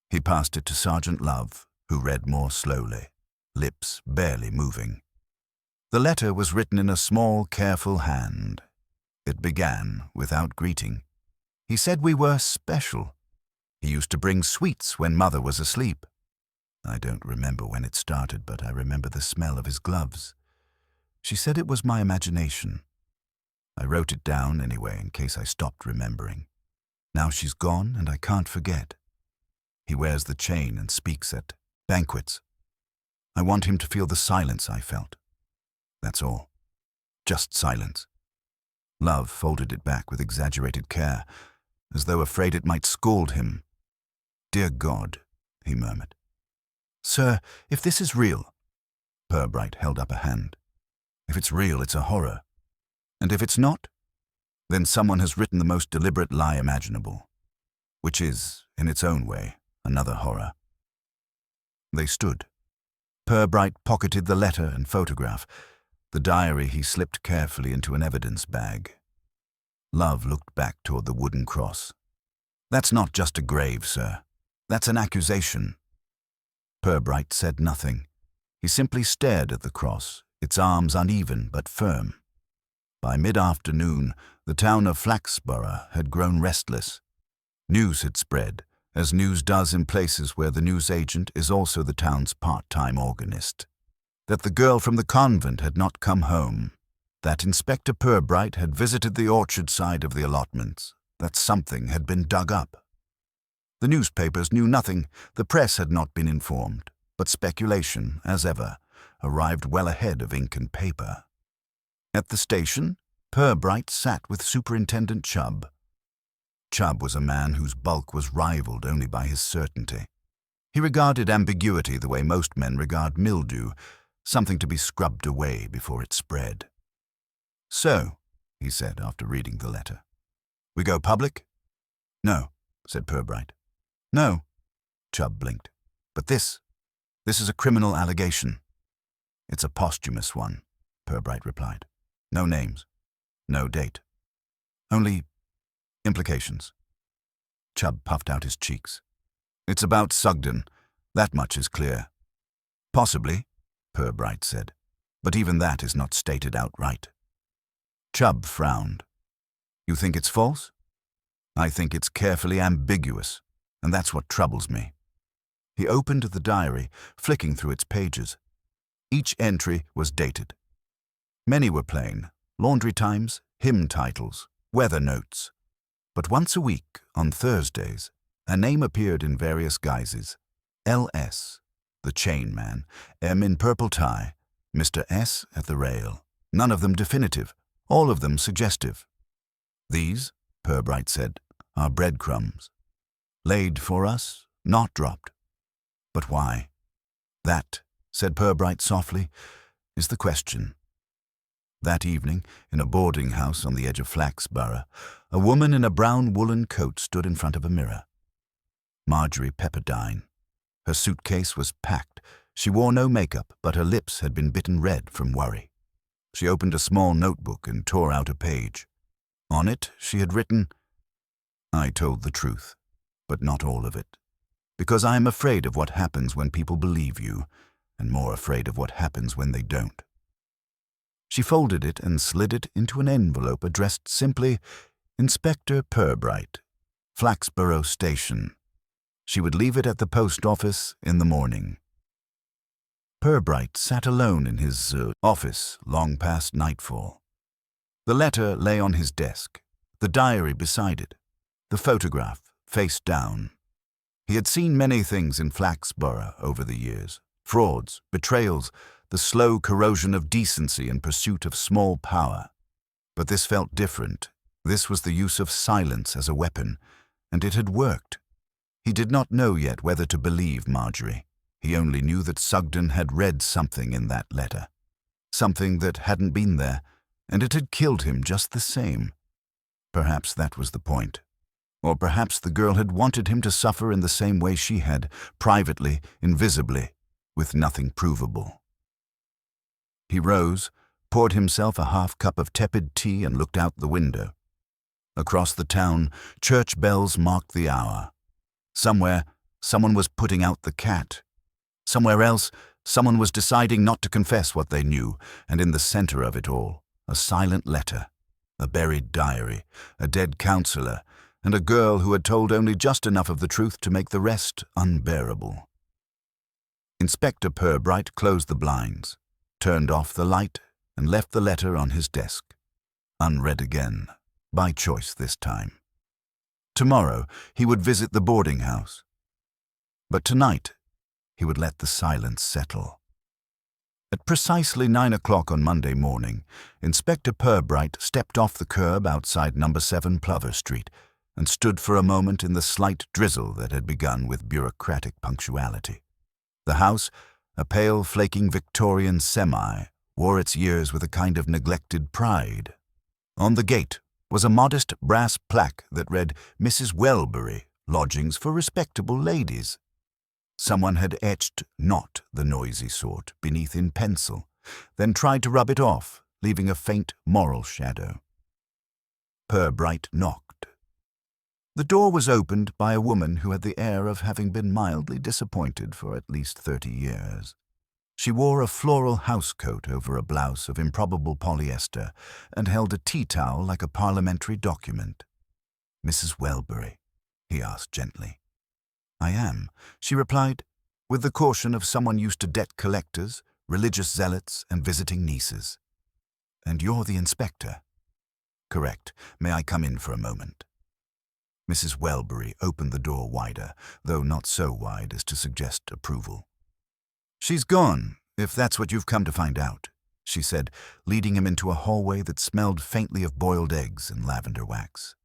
He passed it to Sergeant Love, who read more slowly, lips barely moving. The letter was written in a small, careful hand. It began without greeting. He said we were special. He used to bring sweets when Mother was asleep. I don't remember when it started, but I remember the smell of his gloves. She said it was my imagination. I wrote it down anyway in case I stopped remembering. Now she's gone and I can't forget. He wears the chain and speaks at banquets. I want him to feel the silence I felt. That's all. Just silence. Love folded it back with exaggerated care, as though afraid it might scald him. "Dear God," he murmured. "Sir, if this is real..." Purbright held up a hand. "If it's real, it's a horror. And if it's not, then someone has written the most deliberate lie imaginable, which is, in its own way, another horror." They stood. Purbright pocketed the letter and photograph. The diary he slipped carefully into an evidence bag. Love looked back toward the wooden cross. "That's not just a grave, sir. That's an accusation." Purbright said nothing. He simply stared at the cross, its arms uneven but firm. By mid-afternoon, the town of Flaxborough had grown restless. News had spread, as news does in places where the newsagent is also the town's part-time organist. That the girl from the convent had not come home. That Inspector Purbright had visited the orchard side of the allotments. That something had been dug up. The newspapers knew nothing. The press had not been informed. But speculation, as ever, arrived well ahead of ink and paper. At the station, Purbright sat with Superintendent Chubb. Chubb was a man whose bulk was rivaled only by his certainty. He regarded ambiguity the way most men regard mildew, something to be scrubbed away before it spread. "So," he said after reading the letter, "we go public?" "No," said Purbright. "No," Chubb blinked. "But this is a criminal allegation." "It's a posthumous one," Purbright replied. "No names. No date. Only implications." Chubb puffed out his cheeks. "It's about Sugden. That much is clear." "Possibly," Purbright said, "but even that is not stated outright." Chubb frowned. "You think it's false?" "I think it's carefully ambiguous, and that's what troubles me." He opened the diary, flicking through its pages. Each entry was dated. Many were plain: laundry times, hymn titles, weather notes. But once a week, on Thursdays, a name appeared in various guises. L.S., the chain man, M in purple tie, Mr. S at the rail. None of them definitive, all of them suggestive. These, Purbright said, are breadcrumbs. Laid for us, not dropped. But why? That, said Purbright softly, is the question. That evening, in a boarding house on the edge of Flaxborough, a woman in a brown woolen coat stood in front of a mirror. Marjorie Pepperdine. Her suitcase was packed. She wore no makeup, but her lips had been bitten red from worry. She opened a small notebook and tore out a page. On it, she had written, "I told the truth, but not all of it, because I am afraid of what happens when people believe you, and more afraid of what happens when they don't." She folded it and slid it into an envelope addressed simply, Inspector Purbright, Flaxborough Station. She would leave it at the post office in the morning. Purbright sat alone in his office long past nightfall. The letter lay on his desk, the diary beside it, the photograph face down. He had seen many things in Flaxborough over the years: frauds, betrayals, the slow corrosion of decency in pursuit of small power. But this felt different. This was the use of silence as a weapon, and it had worked. He did not know yet whether to believe Marjorie. He only knew that Sugden had read something in that letter, something that hadn't been there, and it had killed him just the same. Perhaps that was the point. Or perhaps the girl had wanted him to suffer in the same way she had, privately, invisibly, with nothing provable. He rose, poured himself a half cup of tepid tea and looked out the window. Across the town, church bells marked the hour. Somewhere, someone was putting out the cat. Somewhere else, someone was deciding not to confess what they knew, and in the center of it all, a silent letter, a buried diary, a dead councillor, and a girl who had told only just enough of the truth to make the rest unbearable. Inspector Purbright closed the blinds, turned off the light, and left the letter on his desk, unread again, by choice this time. Tomorrow he would visit the boarding house. But tonight he would let the silence settle. At precisely 9 o'clock on Monday morning, Inspector Purbright stepped off the curb outside No. 7 Plover Street and stood for a moment in the slight drizzle that had begun with bureaucratic punctuality. The house, a pale, flaking Victorian semi, wore its years with a kind of neglected pride. On the gate was a modest brass plaque that read, "Mrs. Welbury, lodgings for respectable ladies." Someone had etched "not" the noisy sort beneath in pencil, then tried to rub it off, leaving a faint moral shadow. Purbright knocked. The door was opened by a woman who had the air of having been mildly disappointed for at least 30 years. She wore a floral housecoat over a blouse of improbable polyester and held a tea towel like a parliamentary document. "Mrs. Welbury?" he asked gently. "I am," she replied, with the caution of someone used to debt collectors, religious zealots, and visiting nieces. "And you're the inspector?" "Correct. May I come in for a moment?" Mrs. Welbury opened the door wider, though not so wide as to suggest approval. "She's gone, if that's what you've come to find out," she said, leading him into a hallway that smelled faintly of boiled eggs and lavender wax.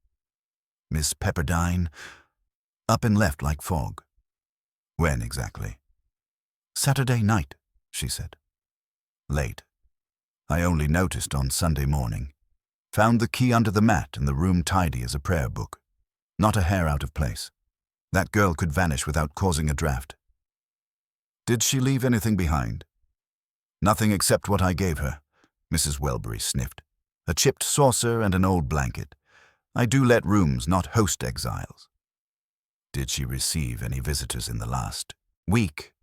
"Miss Pepperdine?" "Up and left like fog." "When exactly?" "Saturday night," she said. "Late. I only noticed on Sunday morning. Found the key under the mat and the room tidy as a prayer book. Not a hair out of place. That girl could vanish without causing a draft." "Did she leave anything behind?" "Nothing except what I gave her," Mrs. Welbury sniffed. "A chipped saucer and an old blanket. I do let rooms, not host exiles." "Did she receive any visitors in the last week?"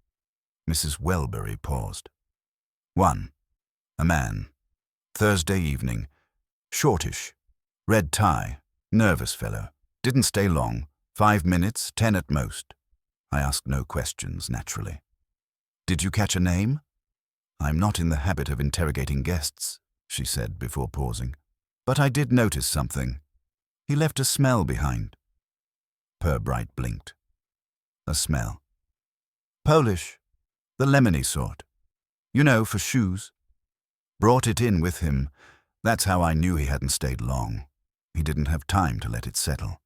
Mrs. Welbury paused. "One. A man. Thursday evening. Shortish. Red tie. Nervous fellow. Didn't stay long. 5 minutes, 10 at most. I asked no questions, naturally." "Did you catch a name?" "I'm not in the habit of interrogating guests," she said before pausing. "But I did notice something. He left a smell behind." Purbright blinked. "A smell?" "Polish. The lemony sort. You know, for shoes. Brought it in with him. That's how I knew he hadn't stayed long. He didn't have time to let it settle."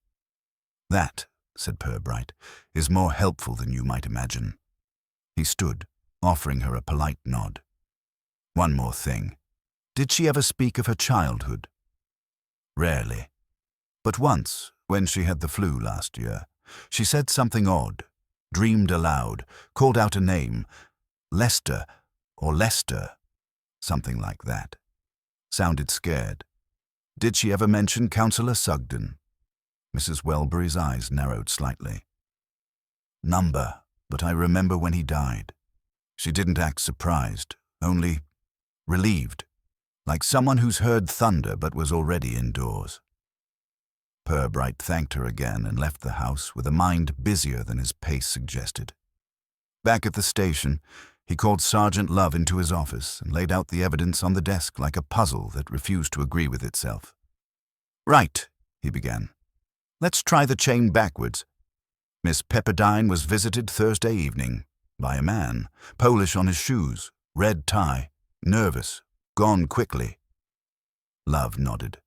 "That," said Purbright, "is more helpful than you might imagine." He stood, offering her a polite nod. "One more thing. Did she ever speak of her childhood?" "Rarely. But once, when she had the flu last year, she said something odd, dreamed aloud, called out a name. Lester, or Lester, something like that. Sounded scared. Did she ever mention Councillor Sugden?" Mrs. Welbury's eyes narrowed slightly. "Number, but I remember when he died. She didn't act surprised, only relieved, like someone who's heard thunder but was already indoors." Purbright thanked her again and left the house with a mind busier than his pace suggested. Back at the station, he called Sergeant Love into his office and laid out the evidence on the desk like a puzzle that refused to agree with itself. "Right," he began. "Let's try the chain backwards. Miss Pepperdine was visited Thursday evening by a man, Polish on his shoes, red tie, nervous, gone quickly." Love nodded.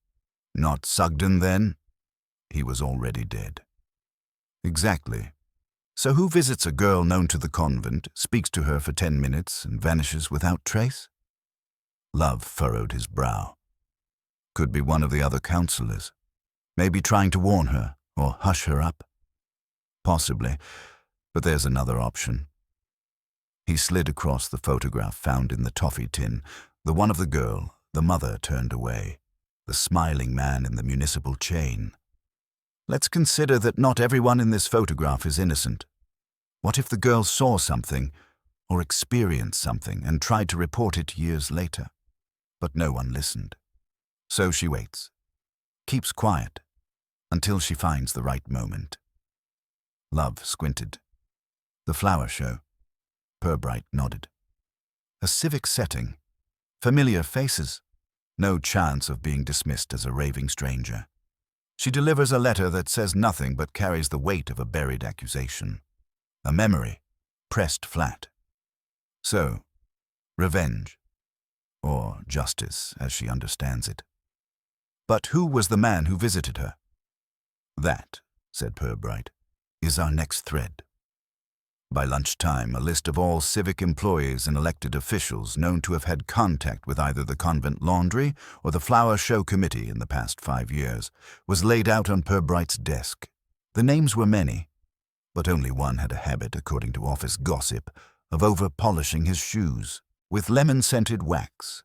"Not Sugden, then?" He was already dead. "Exactly. So who visits a girl known to the convent, speaks to her for 10 minutes, and vanishes without trace?" Love furrowed his brow. "Could be one of the other councillors. Maybe trying to warn her, or hush her up." "Possibly, but there's another option." He slid across the photograph found in the toffee tin, the one of the girl, the mother turned away, the smiling man in the municipal chain. "Let's consider that not everyone in this photograph is innocent. What if the girl saw something, or experienced something, and tried to report it years later? But no one listened. So she waits, keeps quiet, until she finds the right moment." Love squinted. "The flower show?" Purbright nodded. "A civic setting. Familiar faces. No chance of being dismissed as a raving stranger. She delivers a letter that says nothing but carries the weight of a buried accusation. A memory, pressed flat. So, revenge. Or justice, as she understands it. But who was the man who visited her?" "That," said Purbright, "is our next thread. By lunchtime, a list of all civic employees and elected officials known to have had contact with either the convent laundry or the flower show committee in the past 5 years was laid out on Purbright's desk. The names were many, but only one had a habit, according to office gossip, of over-polishing his shoes with lemon-scented wax.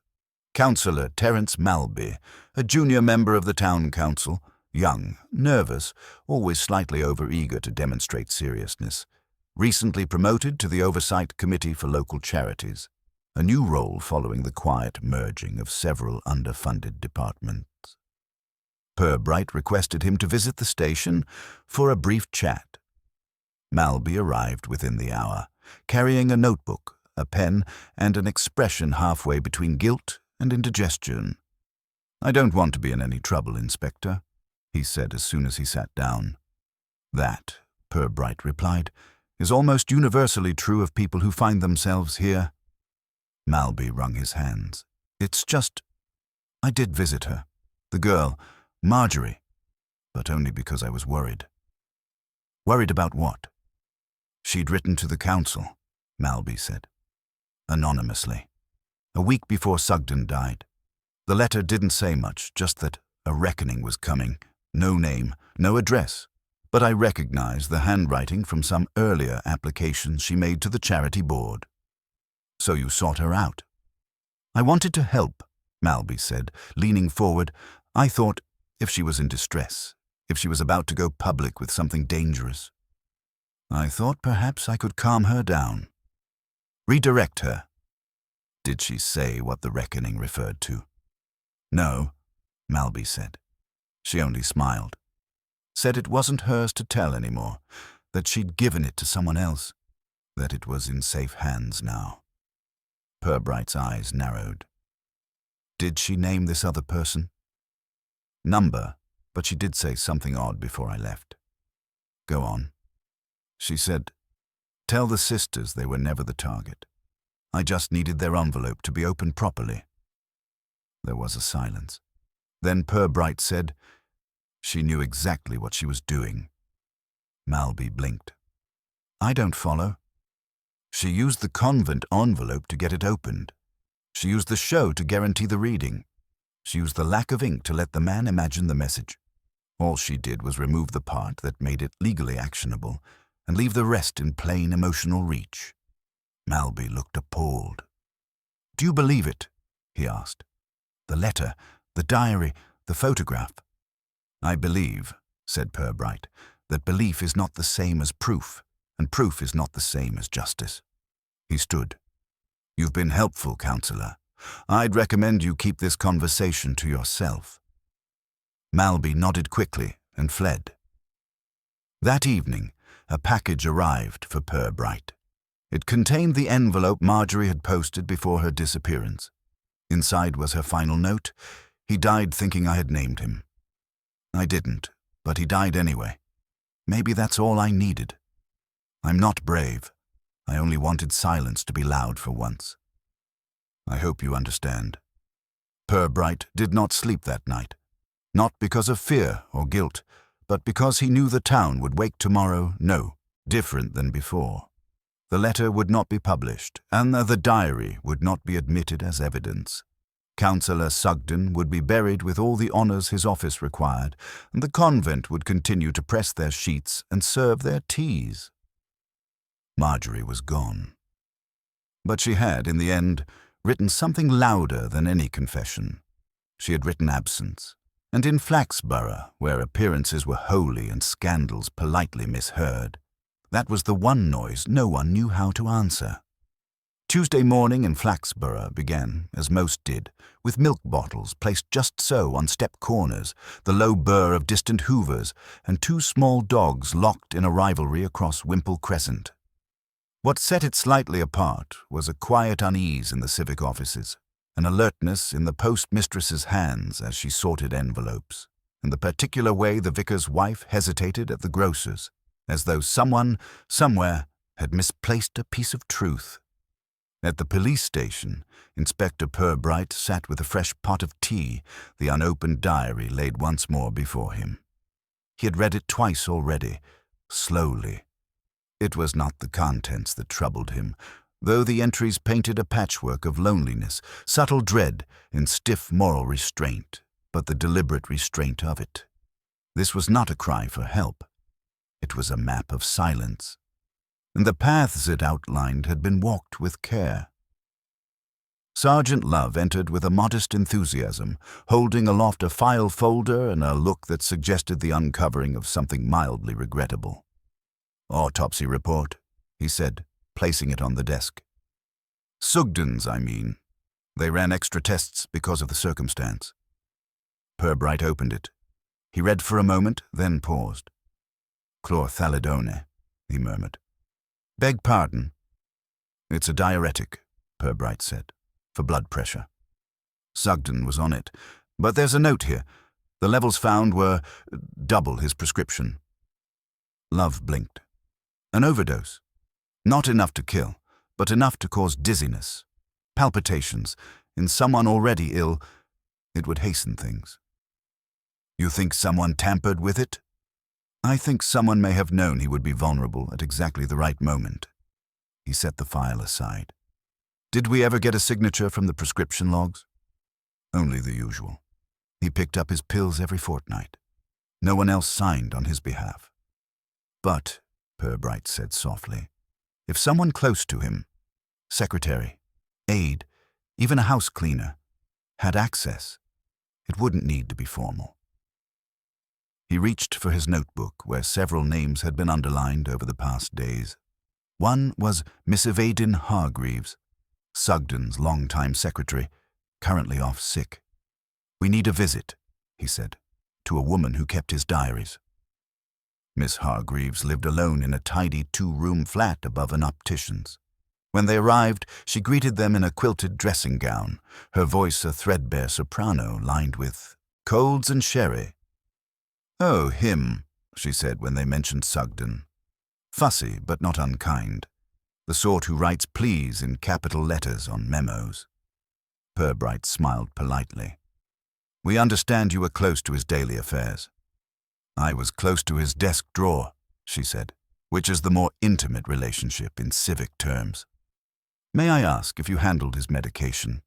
Councillor Terence Malby, a junior member of the town council, young, nervous, always slightly over-eager to demonstrate seriousness, recently promoted to the Oversight Committee for Local Charities, a new role following the quiet merging of several underfunded departments. Purbright requested him to visit the station for a brief chat. Malby arrived within the hour, carrying a notebook, a pen, and an expression halfway between guilt and indigestion. "I don't want to be in any trouble, Inspector," he said as soon as he sat down. "That," Purbright replied, "is almost universally true of people who find themselves here." Malby wrung his hands. "It's just, I did visit her, the girl, Marjorie, but only because I was worried." "Worried about what?" "She'd written to the council," Malby said, "anonymously, a week before Sugden died. The letter didn't say much, just that a reckoning was coming, no name, no address. But I recognized the handwriting from some earlier applications she made to the charity board." "So you sought her out?" "I wanted to help," Malby said, leaning forward. "I thought, if she was in distress, if she was about to go public with something dangerous, I thought perhaps I could calm her down. Redirect her." "Did she say what the reckoning referred to?" "No," Malby said. "She only smiled. Said it wasn't hers to tell anymore, that she'd given it to someone else, that it was in safe hands now." Purbright's eyes narrowed. Did she name this other person? Number, but she did say something odd before I left. Go on. She said, tell the sisters they were never the target. I just needed their envelope to be opened properly. There was a silence. Then Purbright said, she knew exactly what she was doing. Malby blinked. I don't follow. She used the convent envelope to get it opened. She used the show to guarantee the reading. She used the lack of ink to let the man imagine the message. All she did was remove the part that made it legally actionable and leave the rest in plain emotional reach. Malby looked appalled. Do you believe it? He asked. The letter, the diary, the photograph. I believe, said Purbright, that belief is not the same as proof, and proof is not the same as justice. He stood. You've been helpful, Councillor. I'd recommend you keep this conversation to yourself. Malby nodded quickly and fled. That evening, a package arrived for Purbright. It contained the envelope Marjorie had posted before her disappearance. Inside was her final note. He died thinking I had named him. I didn't, but he died anyway. Maybe that's all I needed. I'm not brave. I only wanted silence to be loud for once. I hope you understand. Purbright did not sleep that night. Not because of fear or guilt, but because he knew the town would wake tomorrow, different than before. The letter would not be published, and the diary would not be admitted as evidence. Councillor Sugden would be buried with all the honours his office required, and the convent would continue to press their sheets and serve their teas. Marjorie was gone. But she had, in the end, written something louder than any confession. She had written absence, and in Flaxborough, where appearances were holy and scandals politely misheard, that was the one noise no one knew how to answer. Tuesday morning in Flaxborough began, as most did, with milk bottles placed just so on step corners, the low burr of distant hoovers, and two small dogs locked in a rivalry across Wimple Crescent. What set it slightly apart was a quiet unease in the civic offices, an alertness in the postmistress's hands as she sorted envelopes, and the particular way the vicar's wife hesitated at the grocer's, as though someone, somewhere, had misplaced a piece of truth. At the police station, Inspector Purbright sat with a fresh pot of tea, the unopened diary laid once more before him. He had read it twice already, slowly. It was not the contents that troubled him, though the entries painted a patchwork of loneliness, subtle dread, and stiff moral restraint, but the deliberate restraint of it. This was not a cry for help. It was a map of silence, and the paths it outlined had been walked with care. Sergeant Love entered with a modest enthusiasm, holding aloft a file folder and a look that suggested the uncovering of something mildly regrettable. Autopsy report, he said, placing it on the desk. Sugden's, I mean. They ran extra tests because of the circumstance. Purbright opened it. He read for a moment, then paused. Chlorthalidone, he murmured. Beg pardon. It's a diuretic, Purbright said, for blood pressure. Sugden was on it, but there's a note here. The levels found were double his prescription. Love blinked. An overdose. Not enough to kill, but enough to cause dizziness, palpitations. In someone already ill, it would hasten things. You think someone tampered with it? I think someone may have known he would be vulnerable at exactly the right moment. He set the file aside. Did we ever get a signature from the prescription logs? Only the usual. He picked up his pills every fortnight. No one else signed on his behalf. But, Purbright said softly, if someone close to him, secretary, aide, even a house cleaner, had access, it wouldn't need to be formal. He reached for his notebook, where several names had been underlined over the past days. One was Miss Evadine Hargreaves, Sugden's longtime secretary, currently off sick. We need a visit, he said, to a woman who kept his diaries. Miss Hargreaves lived alone in a tidy two-room flat above an optician's. When they arrived, she greeted them in a quilted dressing gown, her voice a threadbare soprano lined with colds and sherry. "Oh, him," she said when they mentioned Sugden. "Fussy, but not unkind. The sort who writes please in capital letters on memos." Purbright smiled politely. "We understand you were close to his daily affairs." "I was close to his desk drawer," she said, "which is the more intimate relationship in civic terms." "May I ask if you handled his medication?"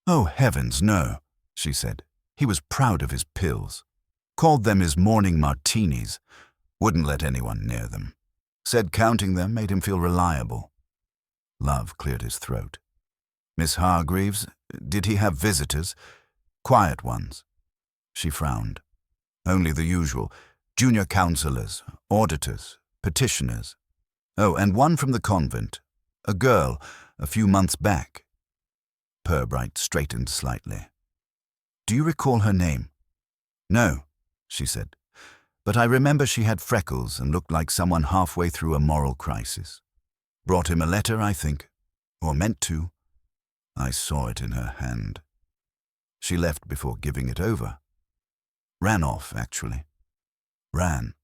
"Oh, heavens, no," she said. "He was proud of his pills. Called them his morning martinis. Wouldn't let anyone near them. Said counting them made him feel reliable." Love cleared his throat. "Miss Hargreaves, did he have visitors? Quiet ones?" She frowned. "Only the usual. Junior councillors, auditors, petitioners. Oh, and one from the convent. A girl, a few months back." Purbright straightened slightly. "Do you recall her name?" "No," she said, "but I remember she had freckles and looked like someone halfway through a moral crisis. Brought him a letter, I think, or meant to. I saw it in her hand. She left before giving it over. Ran off, actually. Ran.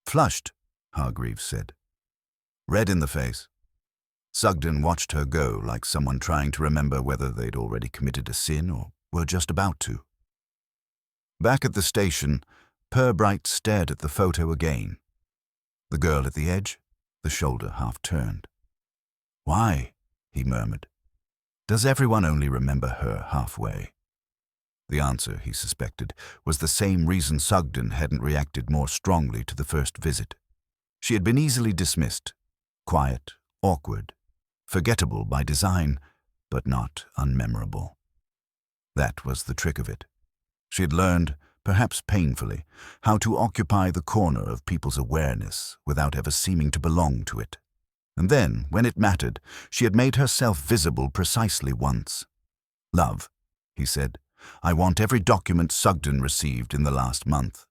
Flushed," Hargreaves said. "Red in the face." Sugden watched her go like someone trying to remember whether they'd already committed a sin or were just about to. Back at the station, Purbright stared at the photo again. The girl at the edge, the shoulder half turned. "Why?" he murmured. "Does everyone only remember her halfway?" The answer, he suspected, was the same reason Sugden hadn't reacted more strongly to the first visit. She had been easily dismissed. Quiet, awkward, forgettable by design, but not unmemorable. That was the trick of it. She had learned, perhaps painfully, how to occupy the corner of people's awareness without ever seeming to belong to it. And then, when it mattered, she had made herself visible precisely once. "Love," he said, "I want every document Sugden received in the last month.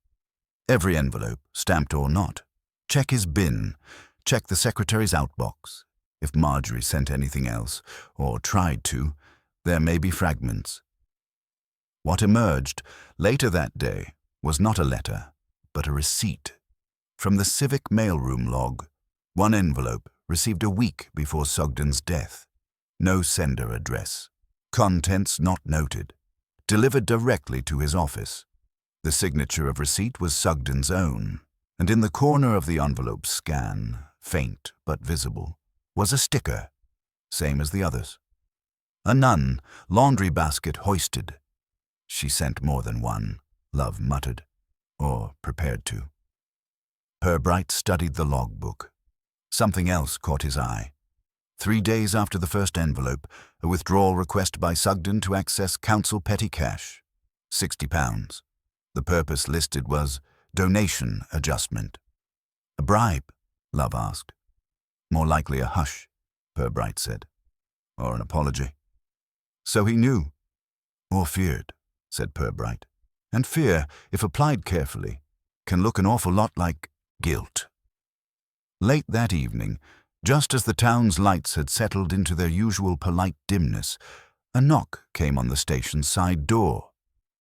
Every envelope, stamped or not. Check his bin. Check the secretary's outbox. If Marjorie sent anything else, or tried to, there may be fragments." What emerged later that day was not a letter, but a receipt. From the civic mailroom log, one envelope received a week before Sugden's death. No sender address. Contents not noted. Delivered directly to his office. The signature of receipt was Sugden's own, and in the corner of the envelope scan, faint but visible, was a sticker, same as the others. A nun, laundry basket hoisted. She sent more than one, Love muttered, or prepared to. Purbright studied the logbook. Something else caught his eye. 3 days after the first envelope, a withdrawal request by Sugden to access council petty cash. £60. The purpose listed was donation adjustment. "A bribe?" Love asked. "More likely a hush," Purbright said. "Or an apology." "So he knew." "Or feared," said Purbright. "And fear, if applied carefully, can look an awful lot like guilt." Late that evening, just as the town's lights had settled into their usual polite dimness, a knock came on the station's side door.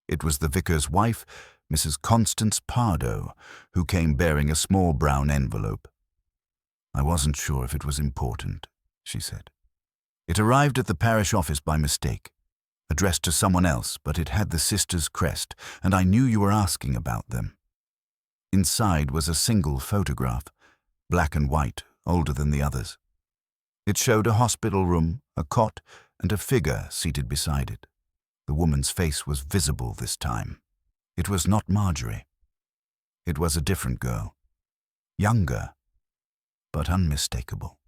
It was the vicar's wife, Mrs. Constance Pardoe, who came bearing a small brown envelope. "I wasn't sure if it was important," she said. "It arrived at the parish office by mistake. Addressed to someone else, but it had the sister's crest, and I knew you were asking about them." Inside was a single photograph, black and white, older than the others. It showed a hospital room, a cot, and a figure seated beside it. The woman's face was visible this time. It was not Marjorie. It was a different girl. Younger, but unmistakable.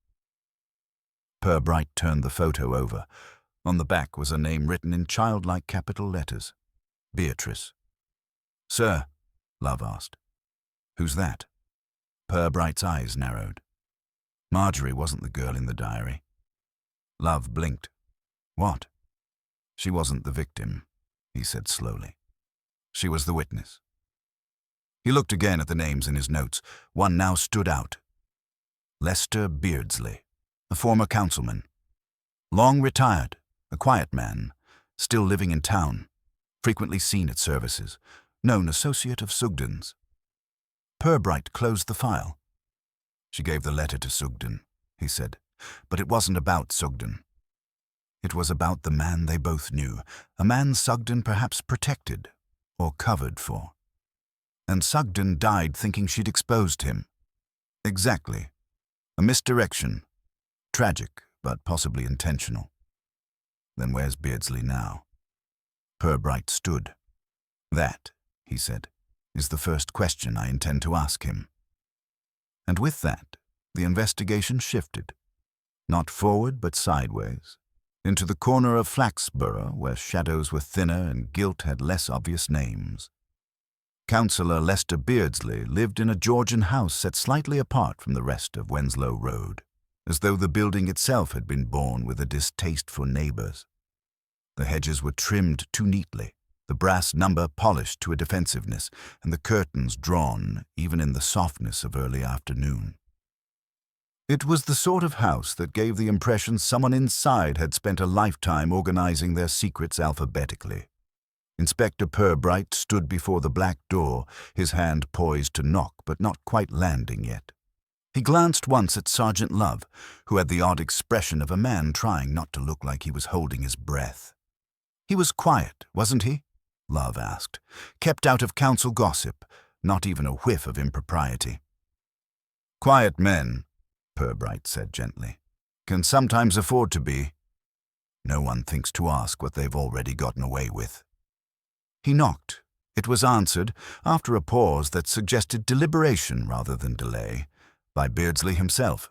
Purbright turned the photo over. On the back was a name written in childlike capital letters. Beatrice. "Sir," Love asked. "Who's that?" Purbright's eyes narrowed. Marjorie wasn't the girl in the diary. Love blinked. "What?" "She wasn't the victim," he said slowly. "She was the witness." He looked again at the names in his notes. One now stood out. Lester Beardsley. a former councilman. Long retired, a quiet man, still living in town, frequently seen at services, known associate of Sugden's. Purbright closed the file. She gave the letter to Sugden, he said, but it wasn't about Sugden. It was about the man they both knew, a man Sugden perhaps protected or covered for. And Sugden died thinking she'd exposed him. Exactly. A misdirection. Tragic, but possibly intentional. Then where's Beardsley now? Purbright stood. That, he said, is the first question I intend to ask him. And with that, the investigation shifted. Not forward, but sideways. Into the corner of Flaxborough, where shadows were thinner and guilt had less obvious names. Councillor Lester Beardsley lived in a Georgian house set slightly apart from the rest of Wenslow Road, as though the building itself had been born with a distaste for neighbours. The hedges were trimmed too neatly, the brass number polished to a defensiveness, and the curtains drawn even in the softness of early afternoon. It was the sort of house that gave the impression someone inside had spent a lifetime organizing their secrets alphabetically. Inspector Purbright stood before the black door, his hand poised to knock but not quite landing yet. He glanced once at Sergeant Love, who had the odd expression of a man trying not to look like he was holding his breath. He was quiet, wasn't he? Love asked. Kept out of council gossip, not even a whiff of impropriety. Quiet men, Purbright said gently, can sometimes afford to be. No one thinks to ask what they've already gotten away with. He knocked. It was answered, after a pause that suggested deliberation rather than delay, by Beardsley himself.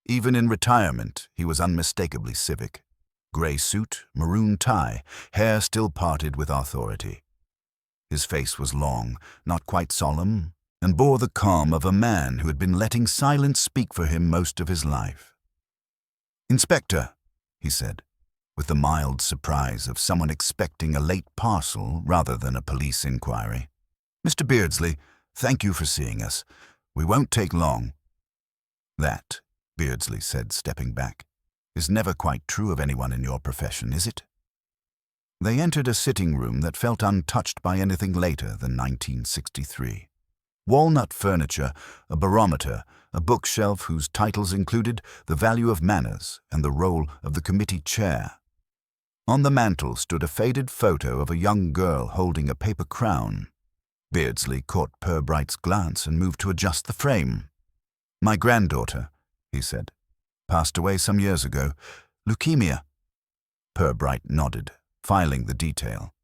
Even in retirement, he was unmistakably civic. Grey suit, maroon tie, hair still parted with authority. His face was long, not quite solemn, and bore the calm of a man who had been letting silence speak for him most of his life. "Inspector," he said, with the mild surprise of someone expecting a late parcel rather than a police inquiry. "Mr. Beardsley, thank you for seeing us. We won't take long." "That," Beardsley said, stepping back, "is never quite true of anyone in your profession, is it?" They entered a sitting room that felt untouched by anything later than 1963. Walnut furniture, a barometer, a bookshelf whose titles included The Value of Manners and the Role of the Committee Chair. On the mantel stood a faded photo of a young girl holding a paper crown. Beardsley caught Purbright's glance and moved to adjust the frame. "My granddaughter," he said, "passed away some years ago. Leukemia." Purbright nodded, filing the detail.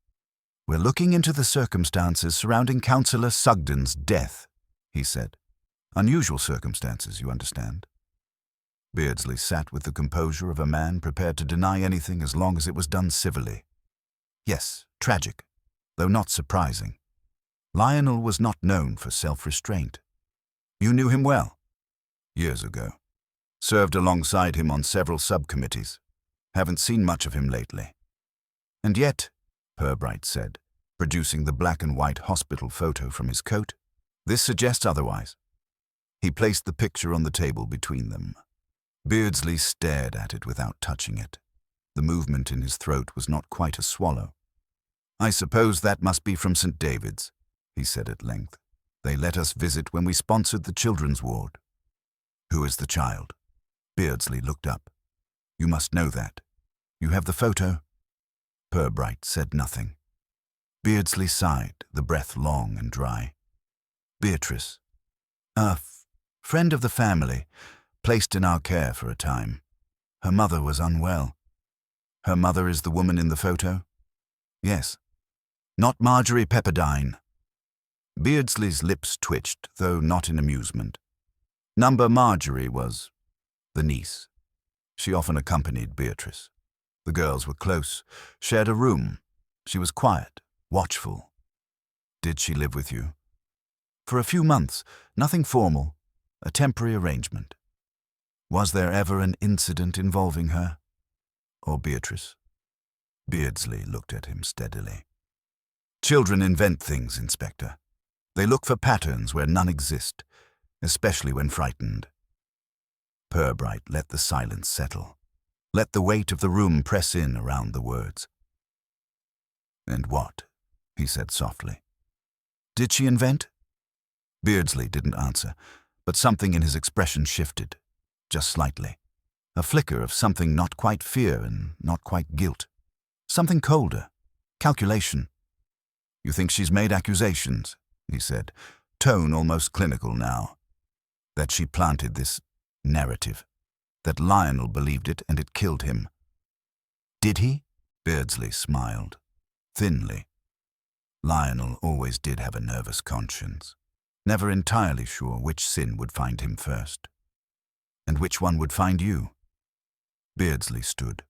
"We're looking into the circumstances surrounding Councillor Sugden's death," he said. "Unusual circumstances, you understand." Beardsley sat with the composure of a man prepared to deny anything as long as it was done civilly. "Yes, tragic, though not surprising. Lionel was not known for self-restraint. You knew him well?" "Years ago. Served alongside him on several subcommittees. Haven't seen much of him lately." "And yet," Purbright said, producing the black and white hospital photo from his coat, "this suggests otherwise." He placed the picture on the table between them. Beardsley stared at it without touching it. The movement in his throat was not quite a swallow. "I suppose that must be from St. David's," he said at length. "They let us visit when we sponsored the children's ward." "Who is the child?" Beardsley looked up. "You must know that. You have the photo?" Purbright said nothing. Beardsley sighed, the breath long and dry. "Beatrice. A friend of the family, placed in our care for a time. Her mother was unwell." "Her mother is the woman in the photo?" "Yes." "Not Marjorie Pepperdine?" Beardsley's lips twitched, though not in amusement. Number Marjorie was the niece. She often accompanied Beatrice. The girls were close, shared a room. She was quiet, watchful. "Did she live with you?" "For a few months, nothing formal, a temporary arrangement." "Was there ever an incident involving her? Or Beatrice?" Beardsley looked at him steadily. "Children invent things, Inspector. They look for patterns where none exist, especially when frightened." Purbright let the silence settle. Let the weight of the room press in around the words. "And what?" he said softly. "Did she invent?" Beardsley didn't answer, but something in his expression shifted, just slightly. A flicker of something not quite fear and not quite guilt. Something colder. Calculation. "You think she's made accusations?" he said, tone almost clinical now. "That she planted this narrative. That Lionel believed it and it killed him." "Did he?" Beardsley smiled, thinly. Lionel always did have a nervous conscience, never entirely sure which sin would find him first. "And which one would find you?" Beardsley stood.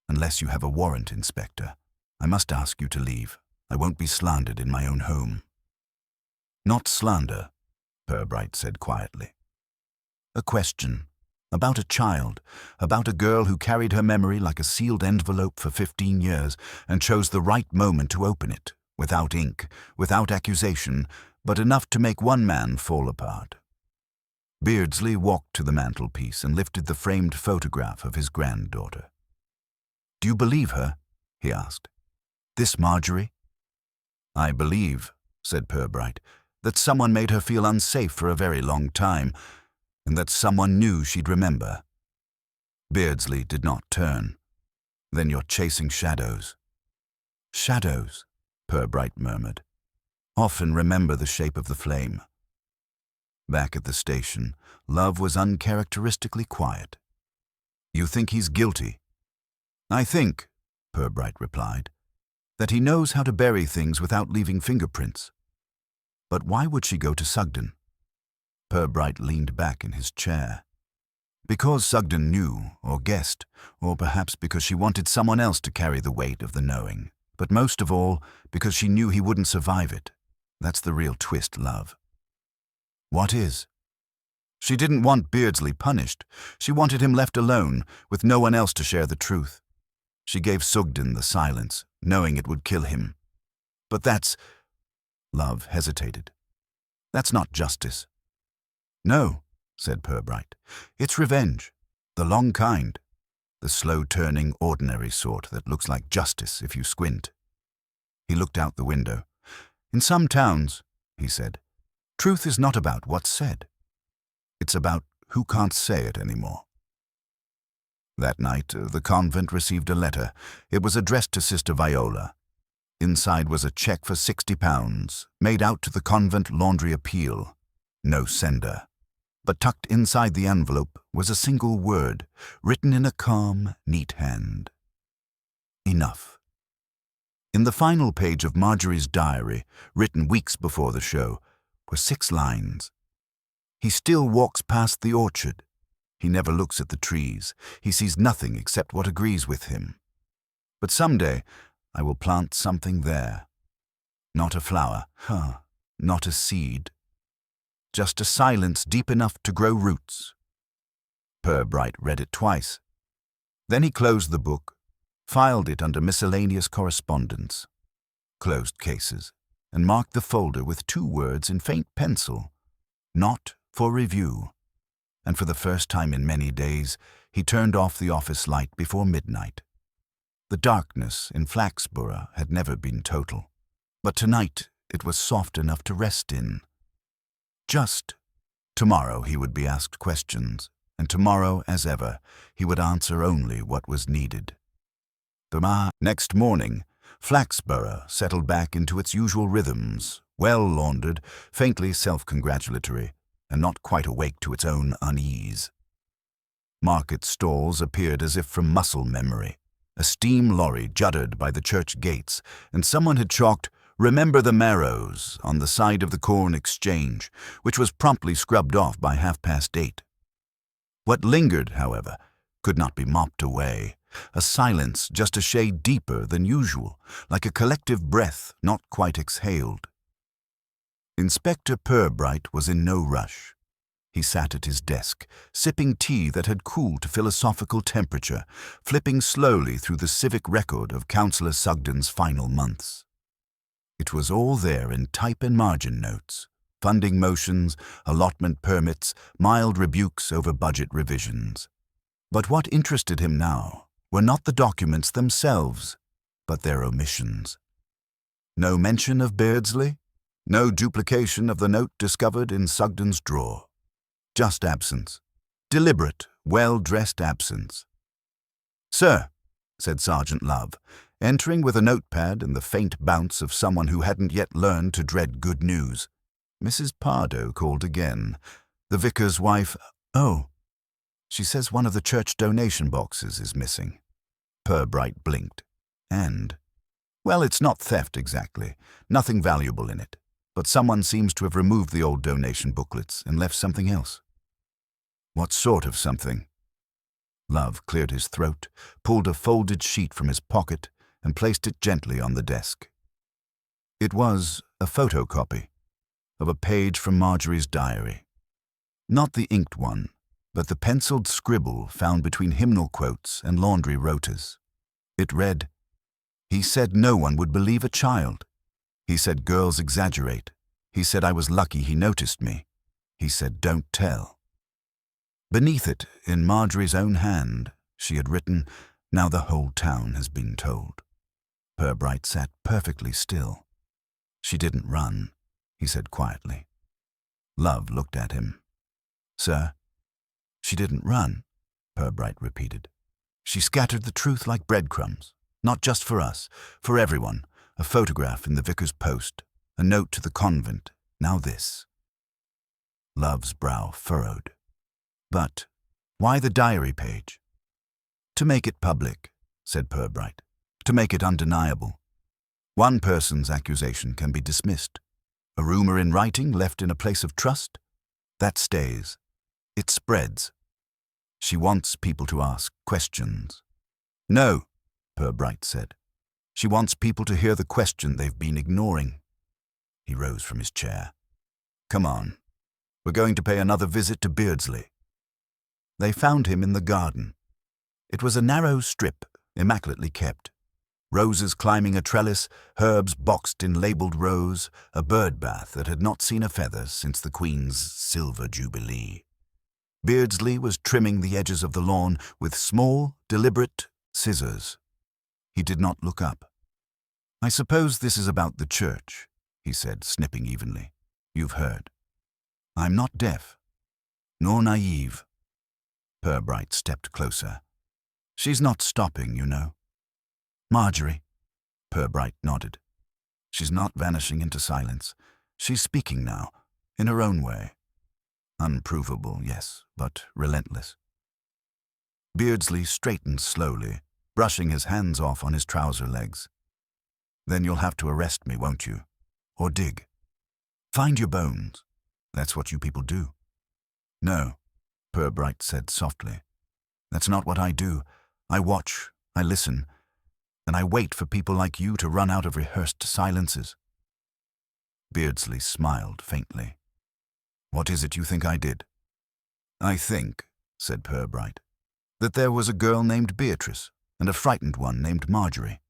"Unless you have a warrant, Inspector, I must ask you to leave. I won't be slandered in my own home." "Not slander," Purbright said quietly. "A question. About a child, about a girl who carried her memory like a sealed envelope for 15 years and chose the right moment to open it, without ink, without accusation, but enough to make one man fall apart." Beardsley walked to the mantelpiece and lifted the framed photograph of his granddaughter. "Do you believe her?" he asked. "This Marjorie?" "I believe," said Purbright, "that someone made her feel unsafe for a very long time, and that someone knew she'd remember." Beardsley did not turn. "Then you're chasing shadows." "Shadows," Purbright murmured. "Often remember the shape of the flame." Back at the station, Love was uncharacteristically quiet. "You think he's guilty?" "I think," Purbright replied, "that he knows how to bury things without leaving fingerprints." "But why would she go to Sugden?" Purbright leaned back in his chair. "Because Sugden knew, or guessed, or perhaps because she wanted someone else to carry the weight of the knowing. But most of all, because she knew he wouldn't survive it. That's the real twist, Love." "What is?" "She didn't want Beardsley punished. She wanted him left alone, with no one else to share the truth. She gave Sugden the silence, knowing it would kill him. But that's—" Love hesitated. "That's not justice." "No," said Purbright. "It's revenge. The long kind. The slow-turning, ordinary sort that looks like justice if you squint." He looked out the window. "In some towns," he said, "truth is not about what's said. It's about who can't say it anymore." That night, the convent received a letter. It was addressed to Sister Viola. Inside was a check for £60, made out to the convent laundry appeal. No sender. But tucked inside the envelope was a single word, written in a calm, neat hand. Enough. In the final page of Marjorie's diary, written weeks before the show, were 6 lines. "He still walks past the orchard. He never looks at the trees. He sees nothing except what agrees with him. But someday I will plant something there. Not a flower, not a seed. Just a silence deep enough to grow roots." Purbright read it twice. Then he closed the book, filed it under miscellaneous correspondence, closed cases, and marked the folder with 2 words in faint pencil: "Not for review." And for the first time in many days, he turned off the office light before midnight. The darkness in Flaxborough had never been total, but tonight it was soft enough to rest in. Just tomorrow he would be asked questions, and tomorrow, as ever, he would answer only what was needed. Next morning, Flaxborough settled back into its usual rhythms, well laundered, faintly self-congratulatory, and not quite awake to its own unease. Market stalls appeared as if from muscle memory. A steam lorry juddered by the church gates, and someone had chalked "Remember the Marrows" on the side of the corn exchange, which was promptly scrubbed off by 8:30. What lingered, however, could not be mopped away. A silence just a shade deeper than usual, like a collective breath not quite exhaled. Inspector Purbright was in no rush. He sat at his desk, sipping tea that had cooled to philosophical temperature, flipping slowly through the civic record of Councillor Sugden's final months. It was all there in type and margin notes, funding motions, allotment permits, mild rebukes over budget revisions. But what interested him now were not the documents themselves, but their omissions. No mention of Beardsley, no duplication of the note discovered in Sugden's drawer. Just absence. Deliberate, well-dressed absence. "Sir," said Sergeant Love, entering with a notepad and the faint bounce of someone who hadn't yet learned to dread good news. Mrs. Pardoe called again. The vicar's wife, "Oh, she says one of the church donation boxes is missing." Purbright blinked. "And? Well, it's not theft exactly. Nothing valuable in it. But someone seems to have removed the old donation booklets and left something else." "What sort of something?" Love cleared his throat, pulled a folded sheet from his pocket, and placed it gently on the desk. It was a photocopy of a page from Marjorie's diary. Not the inked one, but the penciled scribble found between hymnal quotes and laundry rotas. It read, "He said no one would believe a child. He said girls exaggerate. He said I was lucky he noticed me. He said don't tell." Beneath it, in Marjorie's own hand, she had written, "Now the whole town has been told." Purbright sat perfectly still. "She didn't run," he said quietly. Love looked at him. "Sir?" "She didn't run," Purbright repeated. "She scattered the truth like breadcrumbs, not just for us, for everyone. A photograph in the vicar's post, a note to the convent, now this." Love's brow furrowed. "But why the diary page?" "To make it public," said Purbright. "To make it undeniable. One person's accusation can be dismissed. A rumor in writing left in a place of trust, that stays. It spreads. She wants people to ask questions." "No," Purbright said. "She wants people to hear the question they've been ignoring." He rose from his chair. "Come on. We're going to pay another visit to Beardsley." They found him in the garden. It was a narrow strip, immaculately kept. Roses climbing a trellis, herbs boxed in labelled rows, a bird bath that had not seen a feather since the Queen's silver jubilee. Beardsley was trimming the edges of the lawn with small, deliberate scissors. He did not look up. "I suppose this is about the church," he said, snipping evenly. "You've heard. I'm not deaf, nor naive." Purbright stepped closer. "She's not stopping, you know." "Marjorie?" Purbright nodded. "She's not vanishing into silence. She's speaking now, in her own way. Unprovable, yes, but relentless." Beardsley straightened slowly, brushing his hands off on his trouser legs. "Then you'll have to arrest me, won't you? Or dig. Find your bones. That's what you people do." "No," Purbright said softly. "That's not what I do. I watch, I listen, and I wait for people like you to run out of rehearsed silences." Beardsley smiled faintly. "What is it you think I did?" "I think," said Purbright, "that there was a girl named Beatrice and a frightened one named Marjorie.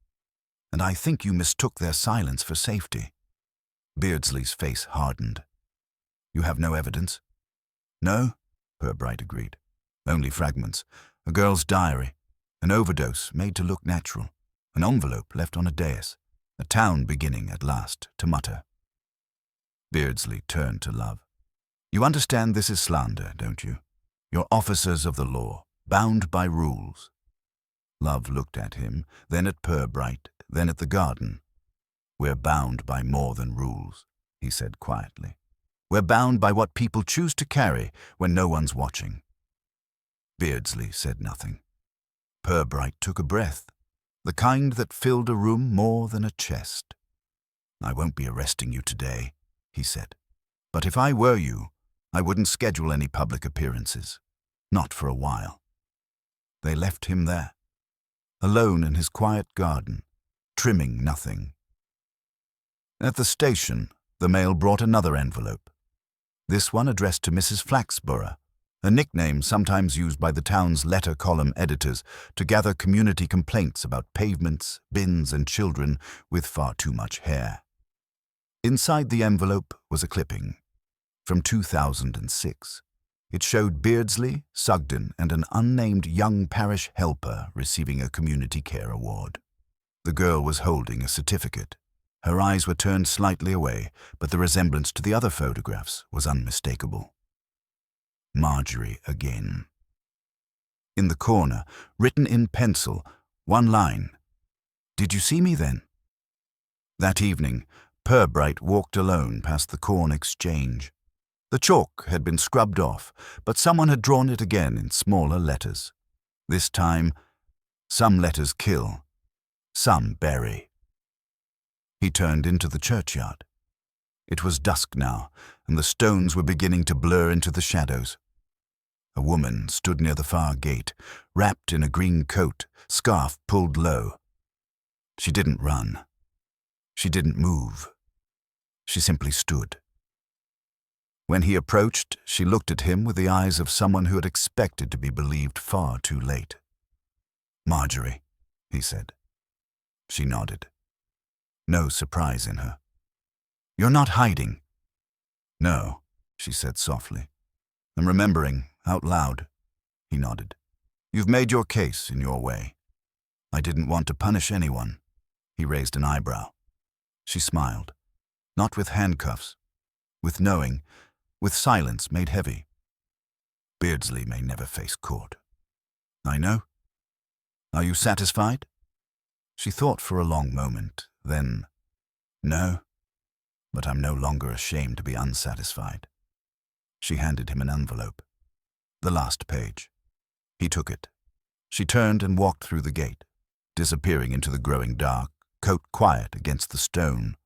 And I think you mistook their silence for safety." Beardsley's face hardened. "You have no evidence?" "No," Purbright agreed. "Only fragments. A girl's diary. An overdose made to look natural. An envelope left on a dais. A town beginning at last to mutter." Beardsley turned to Love. "You understand this is slander, don't you? You're officers of the law, bound by rules." Love looked at him, then at Purbright, then at the garden. "We're bound by more than rules," he said quietly. "We're bound by what people choose to carry when no one's watching." Beardsley said nothing. Purbright took a breath, the kind that filled a room more than a chest. "I won't be arresting you today," he said. "But if I were you, I wouldn't schedule any public appearances. Not for a while." They left him there, alone in his quiet garden, trimming nothing. At the station, the mail brought another envelope. This one addressed to Mrs. Flaxborough, a nickname sometimes used by the town's letter column editors to gather community complaints about pavements, bins, and children with far too much hair. Inside the envelope was a clipping, from 2006. It showed Beardsley, Sugden, and an unnamed young parish helper receiving a community care award. The girl was holding a certificate. Her eyes were turned slightly away, but the resemblance to the other photographs was unmistakable. Marjorie again. In the corner, written in pencil, one line, "Did you see me then?" That evening, Purbright walked alone past the corn exchange. The chalk had been scrubbed off, but someone had drawn it again in smaller letters. This time, some letters kill, some bury. He turned into the churchyard. It was dusk now, and the stones were beginning to blur into the shadows. A woman stood near the far gate, wrapped in a green coat, scarf pulled low. She didn't run. She didn't move. She simply stood. When he approached, she looked at him with the eyes of someone who had expected to be believed far too late. "Marjorie," he said. She nodded. No surprise in her. "You're not hiding?" "No," she said softly. "I'm remembering, out loud." He nodded. "You've made your case in your way. I didn't want to punish anyone." He raised an eyebrow. She smiled. Not with handcuffs. With knowing. With silence made heavy. "Beardsley may never face court." "I know. Are you satisfied?" She thought for a long moment, then, "No, but I'm no longer ashamed to be unsatisfied." She handed him an envelope. The last page. He took it. She turned and walked through the gate, disappearing into the growing dark, coat quiet against the stone.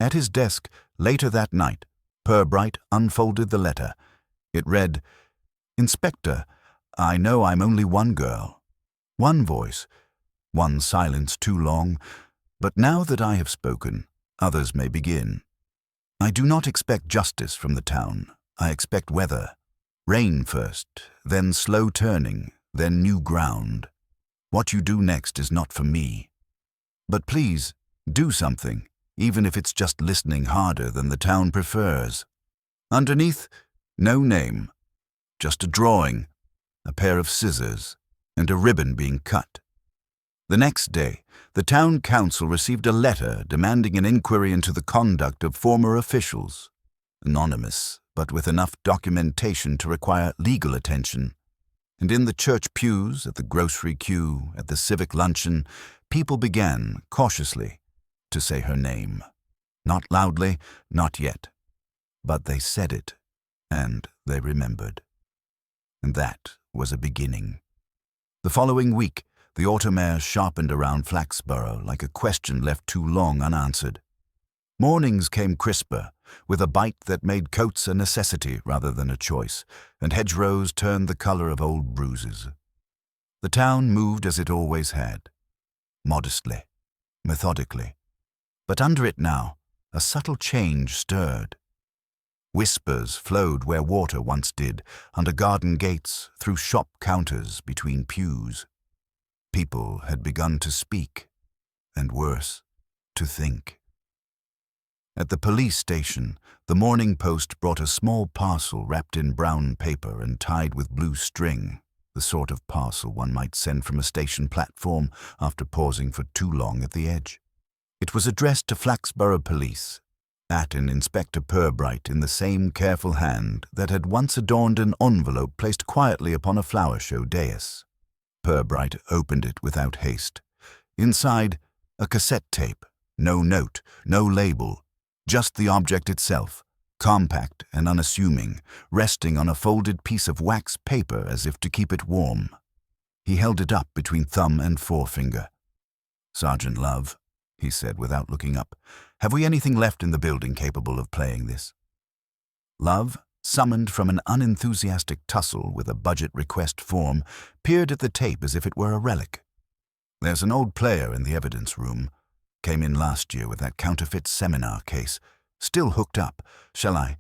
At his desk, later that night, Purbright unfolded the letter. It read, "Inspector, I know I'm only one girl, one voice, one silence too long, but now that I have spoken, others may begin. I do not expect justice from the town. I expect weather. Rain first, then slow turning, then new ground. What you do next is not for me. But please, do something, even if it's just listening harder than the town prefers." Underneath, no name, just a drawing, a pair of scissors, and a ribbon being cut. The next day, the town council received a letter demanding an inquiry into the conduct of former officials. Anonymous, but with enough documentation to require legal attention. And in the church pews, at the grocery queue, at the civic luncheon, people began, cautiously, to say her name. Not loudly, not yet. But they said it, and they remembered. And that was a beginning. The following week, the automare sharpened around Flaxborough like a question left too long unanswered. Mornings came crisper, with a bite that made coats a necessity rather than a choice, and hedgerows turned the color of old bruises. The town moved as it always had, modestly, methodically. But under it now, a subtle change stirred. Whispers flowed where water once did, under garden gates, through shop counters, between pews. People had begun to speak, and worse, to think. At the police station, the Morning Post brought a small parcel wrapped in brown paper and tied with blue string, the sort of parcel one might send from a station platform after pausing for too long at the edge. It was addressed to Flaxborough Police, at an Inspector Purbright in the same careful hand that had once adorned an envelope placed quietly upon a flower show dais. Purbright opened it without haste. Inside, a cassette tape, no note, no label, just the object itself, compact and unassuming, resting on a folded piece of wax paper as if to keep it warm. He held it up between thumb and forefinger. "Sergeant Love," he said without looking up, "have we anything left in the building capable of playing this?" Love, summoned from an unenthusiastic tussle with a budget request form, peered at the tape as if it were a relic. "There's an old player in the evidence room. Came in last year with that counterfeit seminar case. Still hooked up. Shall I?"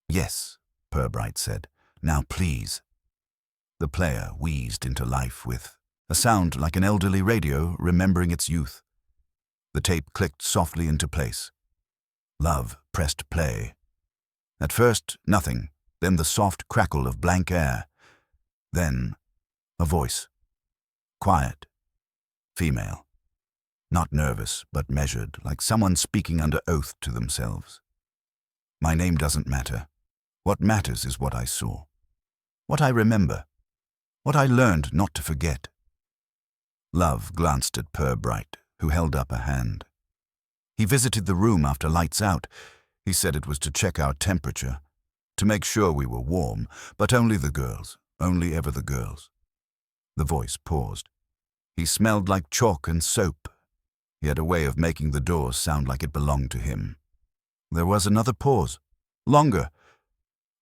"Yes," Purbright said. "Now please." The player wheezed into life with a sound like an elderly radio remembering its youth. The tape clicked softly into place. Love pressed play. At first, nothing, then the soft crackle of blank air. Then, a voice. Quiet. Female. Not nervous, but measured, like someone speaking under oath to themselves. My name doesn't matter. What matters is what I saw. What I remember. What I learned not to forget. Love glanced at Purbright, who held up a hand. He visited the room after lights out. He said it was to check our temperature, to make sure we were warm, but only the girls, only ever the girls. The voice paused. He smelled like chalk and soap. He had a way of making the door sound like it belonged to him. There was another pause. Longer.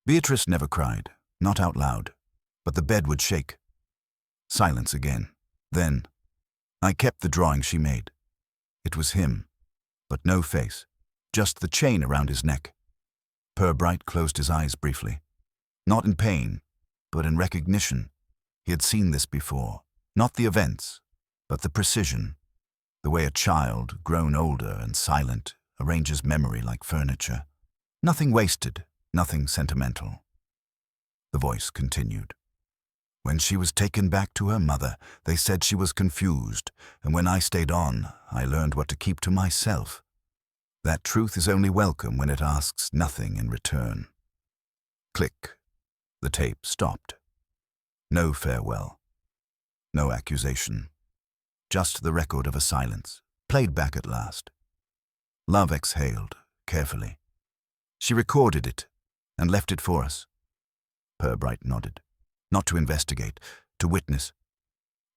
Beatrice never cried, not out loud, but the bed would shake. Silence again. Then, I kept the drawing she made. It was him, but no face, just the chain around his neck. Purbright closed his eyes briefly. Not in pain, but in recognition. He had seen this before. Not the events, but the precision. The way a child, grown older and silent, arranges memory like furniture. Nothing wasted, nothing sentimental. The voice continued. When she was taken back to her mother, they said she was confused, and when I stayed on, I learned what to keep to myself. That truth is only welcome when it asks nothing in return. Click. The tape stopped. No farewell. No accusation. Just the record of a silence, played back at last. Love exhaled, carefully. She recorded it, and left it for us. Purbright nodded. Not to investigate, to witness.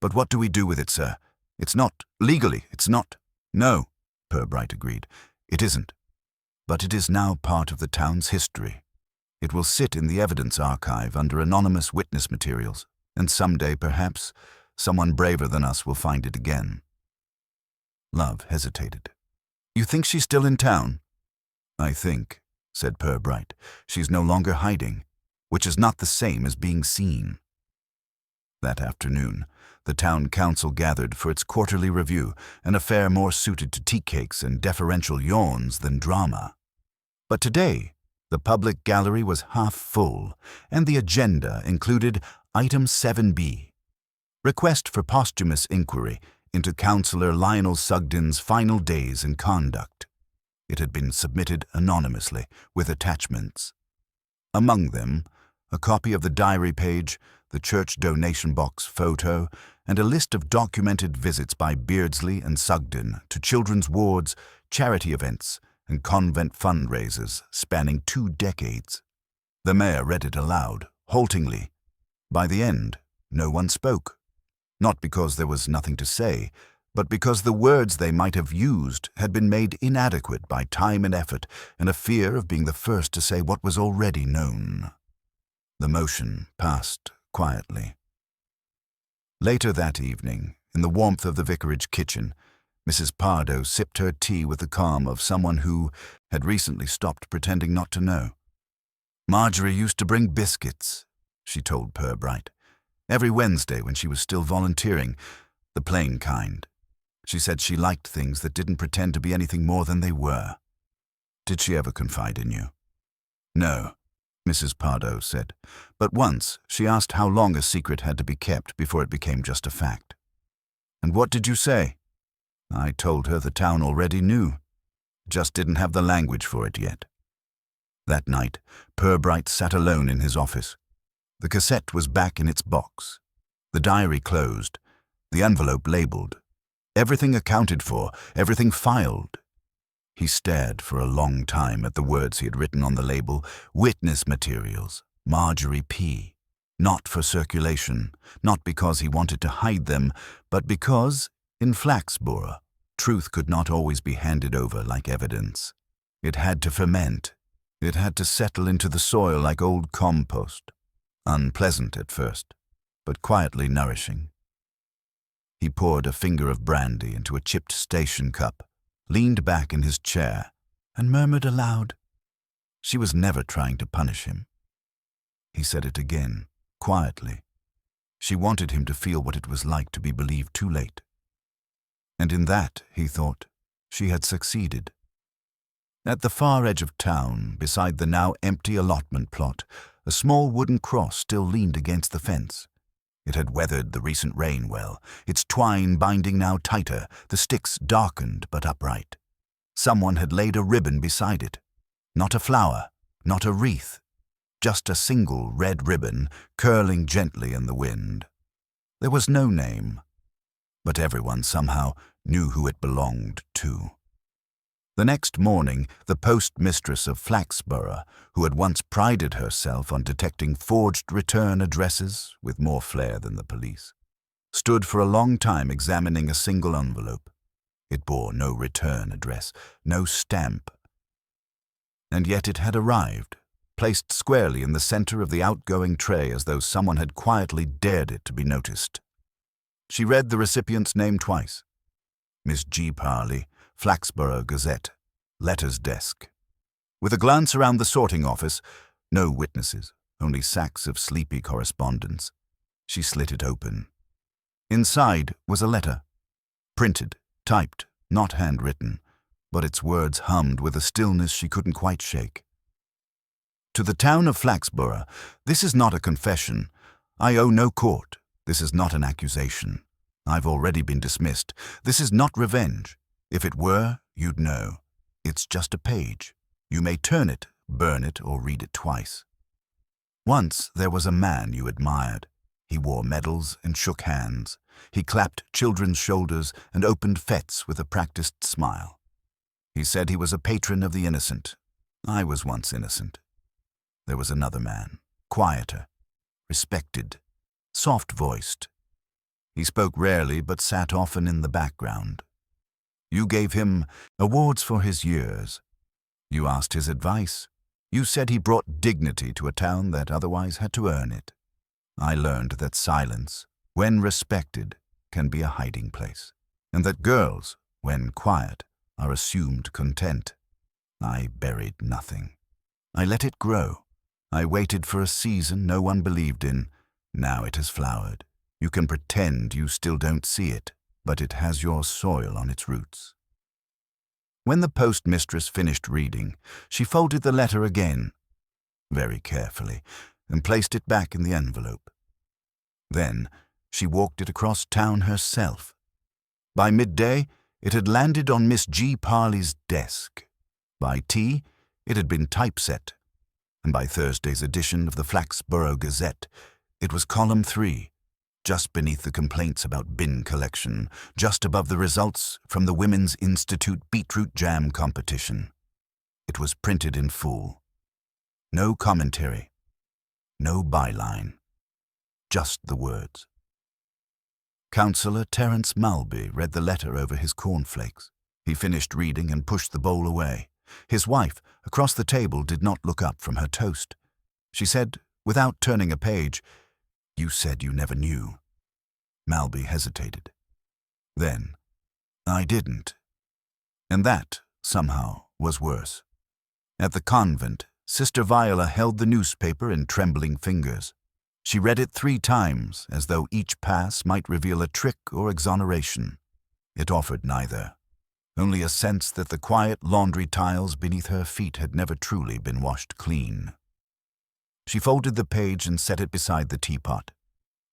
But what do we do with it, sir? It's not, legally, it's not. No, Purbright agreed. It isn't. But it is now part of the town's history. It will sit in the evidence archive under anonymous witness materials, and someday, perhaps, someone braver than us will find it again. Love hesitated. You think she's still in town? I think, said Purbright, she's no longer hiding, which is not the same as being seen. That afternoon, the town council gathered for its quarterly review, an affair more suited to tea cakes and deferential yawns than drama. But today, the public gallery was half full, and the agenda included Item 7B, Request for Posthumous Inquiry into Councillor Lionel Sugden's final days and conduct. It had been submitted anonymously, with attachments. Among them, a copy of the diary page, the church donation box photo, and a list of documented visits by Beardsley and Sugden to children's wards, charity events, and convent fundraisers spanning 2 decades. The mayor read it aloud, haltingly. By the end, no one spoke. Not because there was nothing to say, but because the words they might have used had been made inadequate by time and effort and a fear of being the first to say what was already known. The motion passed quietly. Later that evening, in the warmth of the vicarage kitchen, Mrs. Pardoe sipped her tea with the calm of someone who had recently stopped pretending not to know. Marjorie used to bring biscuits, she told Purbright, every Wednesday when she was still volunteering, the plain kind. She said she liked things that didn't pretend to be anything more than they were. Did she ever confide in you? No, Mrs. Pardoe said, but once she asked how long a secret had to be kept before it became just a fact. And what did you say? I told her the town already knew, just didn't have the language for it yet. That night, Purbright sat alone in his office. The cassette was back in its box, the diary closed, the envelope labeled, everything accounted for, everything filed. He stared for a long time at the words he had written on the label, witness materials, Marjorie P. Not for circulation, not because he wanted to hide them, but because, in Flaxborough, truth could not always be handed over like evidence. It had to ferment. It had to settle into the soil like old compost. Unpleasant at first, but quietly nourishing. He poured a finger of brandy into a chipped station cup, leaned back in his chair, and murmured aloud. She was never trying to punish him. He said it again, quietly. She wanted him to feel what it was like to be believed too late. And in that, he thought, she had succeeded. At the far edge of town, beside the now empty allotment plot, a small wooden cross still leaned against the fence. It had weathered the recent rain well, its twine binding now tighter, the sticks darkened but upright. Someone had laid a ribbon beside it. Not a flower, not a wreath, just a single red ribbon curling gently in the wind. There was no name, but everyone somehow knew who it belonged to. The next morning, the postmistress of Flaxborough, who had once prided herself on detecting forged return addresses with more flair than the police, stood for a long time examining a single envelope. It bore no return address, no stamp. And yet it had arrived, placed squarely in the center of the outgoing tray as though someone had quietly dared it to be noticed. She read the recipient's name twice. Miss G. Parley, Flaxborough Gazette, letters desk. With a glance around the sorting office, no witnesses, only sacks of sleepy correspondence, she slit it open. Inside was a letter, printed, typed, not handwritten, but its words hummed with a stillness she couldn't quite shake. To the town of Flaxborough, this is not a confession. I owe no court. This is not an accusation. I've already been dismissed. This is not revenge. If it were, you'd know. It's just a page. You may turn it, burn it, or read it twice. Once there was a man you admired. He wore medals and shook hands. He clapped children's shoulders and opened fetes with a practiced smile. He said he was a patron of the innocent. I was once innocent. There was another man, quieter, respected, soft-voiced. He spoke rarely but sat often in the background. You gave him awards for his years. You asked his advice. You said he brought dignity to a town that otherwise had to earn it. I learned that silence, when respected, can be a hiding place, and that girls, when quiet, are assumed content. I buried nothing. I let it grow. I waited for a season no one believed in. Now it has flowered. You can pretend you still don't see it, but it has your soil on its roots. When the postmistress finished reading, she folded the letter again, very carefully, and placed it back in the envelope. Then she walked it across town herself. By midday, it had landed on Miss G. Parley's desk. By tea, it had been typeset, and by Thursday's edition of the Flaxborough Gazette, it was column 3, just beneath the complaints about bin collection, just above the results from the Women's Institute beetroot jam competition. It was printed in full. No commentary, no byline, just the words. Councillor Terence Malby read the letter over his cornflakes. He finished reading and pushed the bowl away. His wife, across the table, did not look up from her toast. She said, without turning a page, "You said you never knew." Malby hesitated. Then, "I didn't." And that, somehow, was worse. At the convent, Sister Viola held the newspaper in trembling fingers. She read it 3 times, as though each pass might reveal a trick or exoneration. It offered neither, only a sense that the quiet laundry tiles beneath her feet had never truly been washed clean. She folded the page and set it beside the teapot.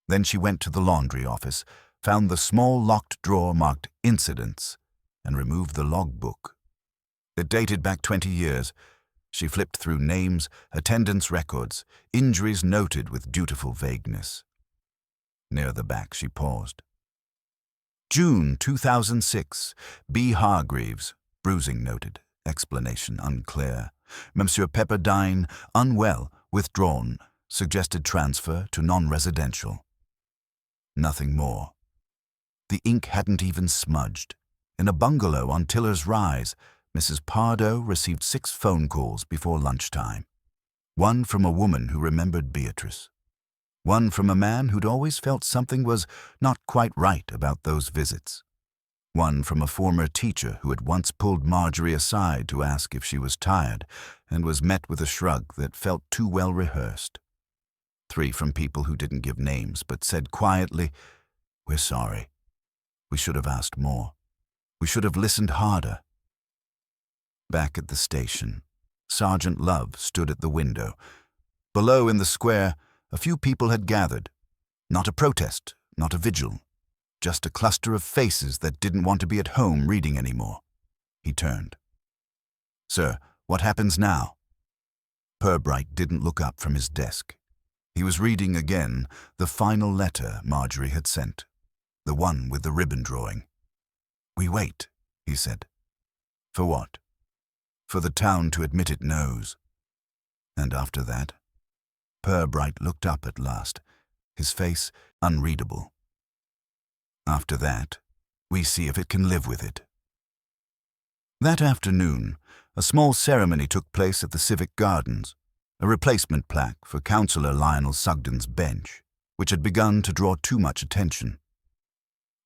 Then she went to the laundry office, found the small locked drawer marked Incidents, and removed the logbook. It dated back 20 years. She flipped through names, attendance records, injuries noted with dutiful vagueness. Near the back she paused. June 2006, B. Hargreaves, bruising noted, explanation unclear. Monsieur Pepperdine, unwell, withdrawn, suggested transfer to non-residential. Nothing more. The ink hadn't even smudged. In a bungalow on Tiller's Rise, Mrs. Pardoe received 6 phone calls before lunchtime. One from a woman who remembered Beatrice. One from a man who'd always felt something was not quite right about those visits. One from a former teacher who had once pulled Marjorie aside to ask if she was tired and was met with a shrug that felt too well rehearsed. 3 from people who didn't give names but said quietly, "We're sorry. We should have asked more. We should have listened harder." Back at the station, Sergeant Love stood at the window. Below in the square, a few people had gathered. Not a protest, not a vigil, just a cluster of faces that didn't want to be at home reading anymore. He turned. "Sir, what happens now?" Purbright didn't look up from his desk. He was reading again the final letter Marjorie had sent, the one with the ribbon drawing. "We wait," he said. "For what?" "For the town to admit it knows." And after that, Purbright looked up at last, his face unreadable. "After that, we see if it can live with it." That afternoon, a small ceremony took place at the Civic Gardens, a replacement plaque for Councillor Lionel Sugden's bench, which had begun to draw too much attention.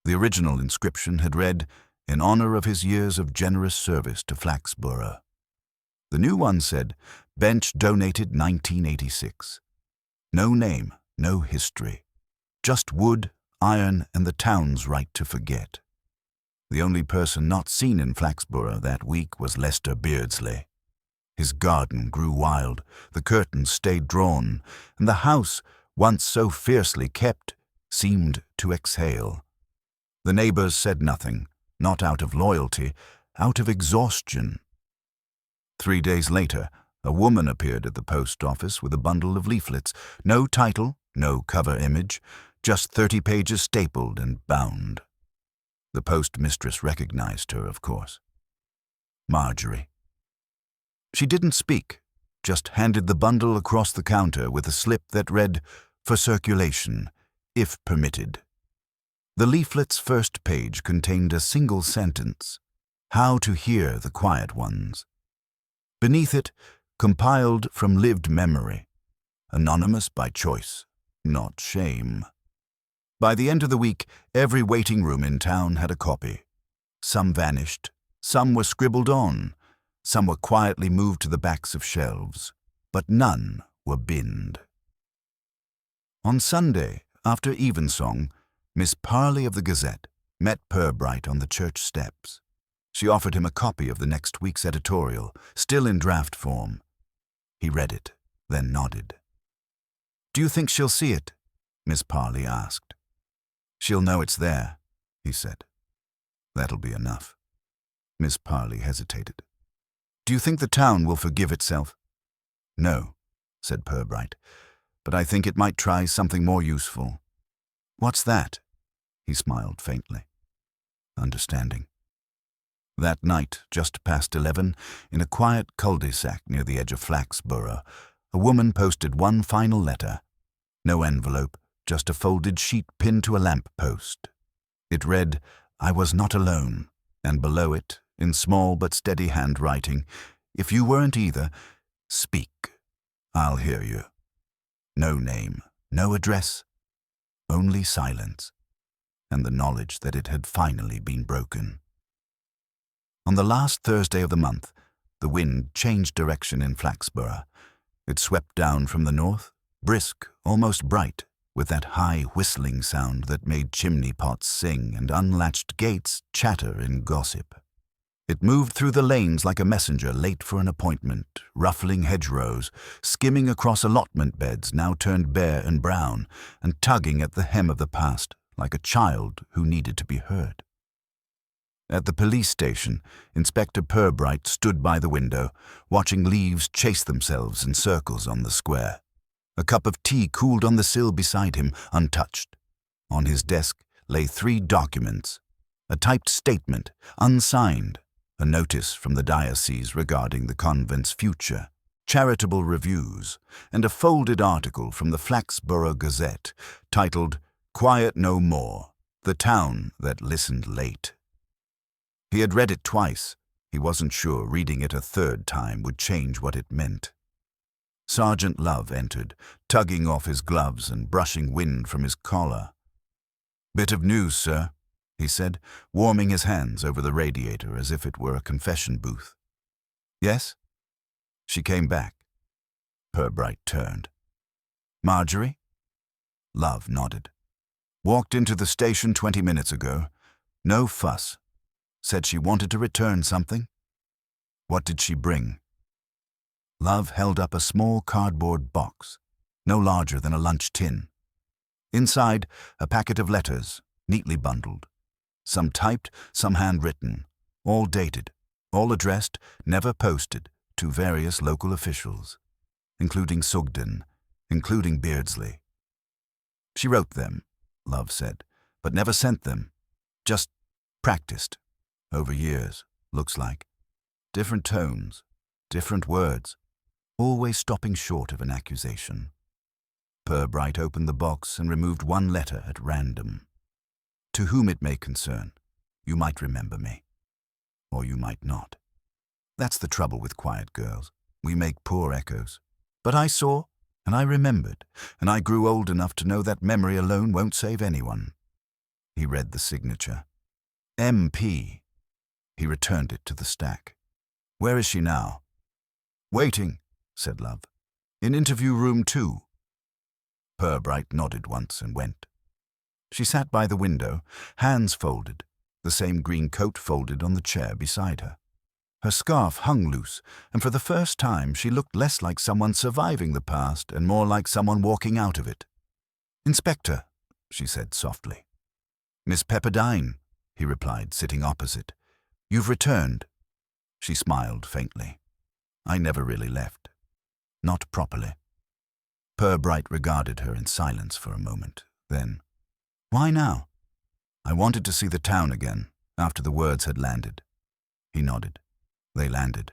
The original inscription had read, "In honor of his years of generous service to Flaxborough." The new one said, "Bench donated 1986. No name, no history. Just wood, iron, and the town's right to forget. The only person not seen in Flaxborough that week was Lester Beardsley. His garden grew wild, the curtains stayed drawn, and the house, once so fiercely kept, seemed to exhale. The neighbors said nothing, not out of loyalty, out of exhaustion. 3 days later, a woman appeared at the post office with a bundle of leaflets. No title, no cover image, just 30 pages stapled and bound. The postmistress recognized her, of course. Marjorie. She didn't speak, just handed the bundle across the counter with a slip that read, "For circulation, if permitted." The leaflet's first page contained a single sentence, "How to hear the quiet ones." Beneath it, compiled from lived memory, anonymous by choice, not shame. By the end of the week, every waiting room in town had a copy. Some vanished, some were scribbled on, some were quietly moved to the backs of shelves, but none were binned. On Sunday, after evensong, Miss Parley of the Gazette met Purbright on the church steps. She offered him a copy of the next week's editorial, still in draft form. He read it, then nodded. "Do you think she'll see it?" Miss Parley asked. "She'll know it's there," he said. "That'll be enough." Miss Parley hesitated. "Do you think the town will forgive itself?" "No," said Purbright, "but I think it might try something more useful." "What's that?" He smiled faintly. "Understanding." That night, just past 11, in a quiet cul-de-sac near the edge of Flaxborough, a woman posted one final letter. No envelope, just a folded sheet pinned to a lamp post. It read, "I was not alone," and below it, in small but steady handwriting, "If you weren't either, speak. I'll hear you." No name, no address, only silence, and the knowledge that it had finally been broken. On the last Thursday of the month, the wind changed direction in Flaxborough. It swept down from the north, brisk, almost bright, with that high whistling sound that made chimney pots sing and unlatched gates chatter in gossip. It moved through the lanes like a messenger late for an appointment, ruffling hedgerows, skimming across allotment beds now turned bare and brown, and tugging at the hem of the past like a child who needed to be heard. At the police station, Inspector Purbright stood by the window, watching leaves chase themselves in circles on the square. A cup of tea cooled on the sill beside him, untouched. On his desk lay 3 documents: a typed statement, unsigned, a notice from the diocese regarding the convent's future, charitable reviews, and a folded article from the Flaxborough Gazette titled, "Quiet No More, the Town That Listened Late." He had read it twice. He wasn't sure reading it a third time would change what it meant. Sergeant Love entered, tugging off his gloves and brushing wind from his collar. "Bit of news, sir," he said, warming his hands over the radiator as if it were a confession booth. "Yes?" She came back. Purbright turned. "Marjorie?" Love nodded. "Walked into the station 20 minutes ago. No fuss. Said she wanted to return something." What did she bring? Love held up a small cardboard box, no larger than a lunch tin. Inside, a packet of letters, neatly bundled. Some typed, some handwritten, all dated, all addressed, never posted, to various local officials, including Sugden, including Beardsley. She wrote them, Love said, but never sent them. Just practiced. Over years, looks like. Different tones, different words, always stopping short of an accusation. Purbright opened the box and removed one letter at random. To whom it may concern, you might remember me. Or you might not. That's the trouble with quiet girls. We make poor echoes. But I saw, and I remembered, and I grew old enough to know that memory alone won't save anyone. He read the signature. MP. He returned it to the stack. Where is she now? Waiting, said Love. In interview room 2. Purbright nodded once and went. She sat by the window, hands folded, the same green coat folded on the chair beside her. Her scarf hung loose, and for the first time she looked less like someone surviving the past and more like someone walking out of it. Inspector, she said softly. Miss Pepperdine, he replied, sitting opposite. You've returned. She smiled faintly. I never really left. Not properly. Purbright regarded her in silence for a moment. Then, why now? I wanted to see the town again, after the words had landed. He nodded. They landed.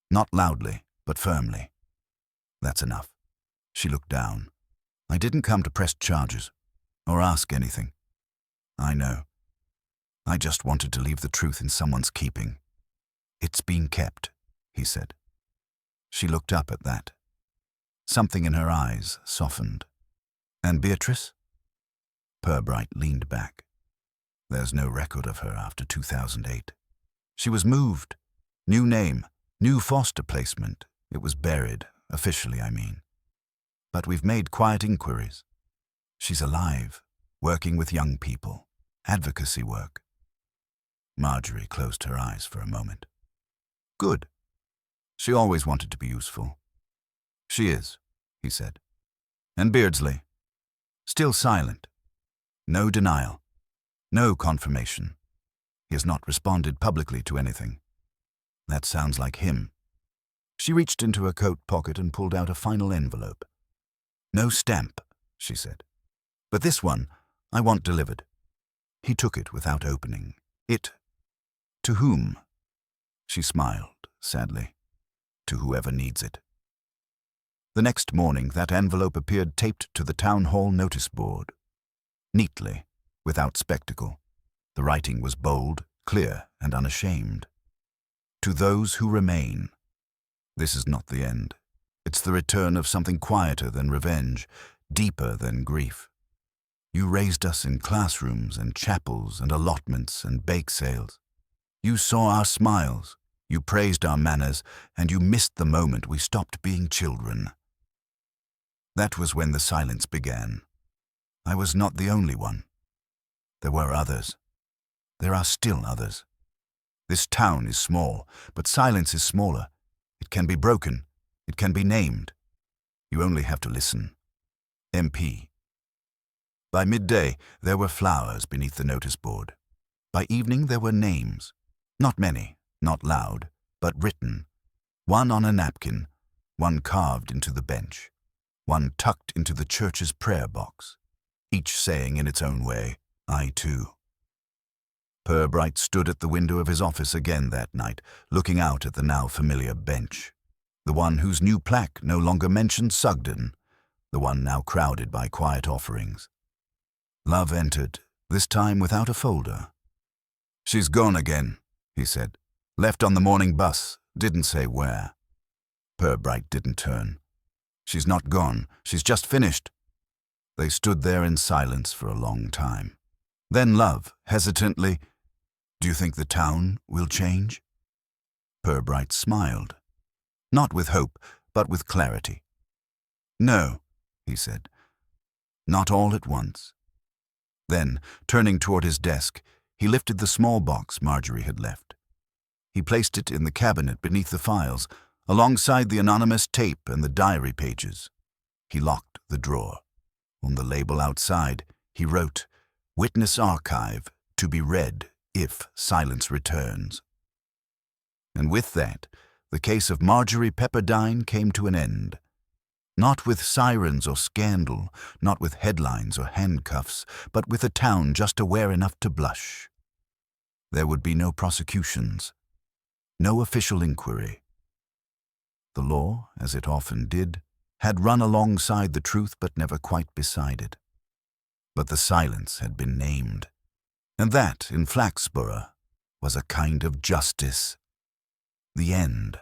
Not loudly, but firmly. That's enough. She looked down. I didn't come to press charges, or ask anything. I know. I just wanted to leave the truth in someone's keeping. It's been kept, he said. She looked up at that. Something in her eyes softened. And Beatrice? Purbright leaned back. There's no record of her after 2008. She was moved. New name, new foster placement. It was buried, officially I mean. But we've made quiet inquiries. She's alive, working with young people. Advocacy work. Marjorie closed her eyes for a moment. Good. She always wanted to be useful. She is, he said. And Beardsley? Still silent. No denial. No confirmation. He has not responded publicly to anything. That sounds like him. She reached into her coat pocket and pulled out a final envelope. No stamp, she said. But this one, I want delivered. He took it without opening. It. To whom? She smiled, sadly. To whoever needs it. The next morning, that envelope appeared taped to the town hall notice board. Neatly, without spectacle. The writing was bold, clear, and unashamed. To those who remain. This is not the end. It's the return of something quieter than revenge, deeper than grief. You raised us in classrooms and chapels and allotments and bake sales. You saw our smiles, you praised our manners, and you missed the moment we stopped being children. That was when the silence began. I was not the only one. There were others. There are still others. This town is small, but silence is smaller. It can be broken. It can be named. You only have to listen. MP. By midday, there were flowers beneath the notice board. By evening, there were names. Not many, not loud, but written. One on a napkin, one carved into the bench, one tucked into the church's prayer box, each saying in its own way, I too. Purbright stood at the window of his office again that night, looking out at the now familiar bench. The one whose new plaque no longer mentioned Sugden, the one now crowded by quiet offerings. Love entered, this time without a folder. She's gone again, he said. Left on the morning bus, didn't say where. Purbright didn't turn. She's not gone, she's just finished. They stood there in silence for a long time. Then Love, hesitantly, do you think the town will change? Purbright smiled. Not with hope, but with clarity. No, he said. Not all at once. Then, turning toward his desk, he lifted the small box Marjorie had left. He placed it in the cabinet beneath the files, alongside the anonymous tape and the diary pages. He locked the drawer. On the label outside, he wrote, "Witness Archive, to be read if silence returns." And with that, the case of Marjorie Pepperdine came to an end. Not with sirens or scandal, not with headlines or handcuffs, but with a town just aware enough to blush. There would be no prosecutions, no official inquiry. The law, as it often did, had run alongside the truth but never quite beside it. But the silence had been named, and that, in Flaxborough, was a kind of justice. The end.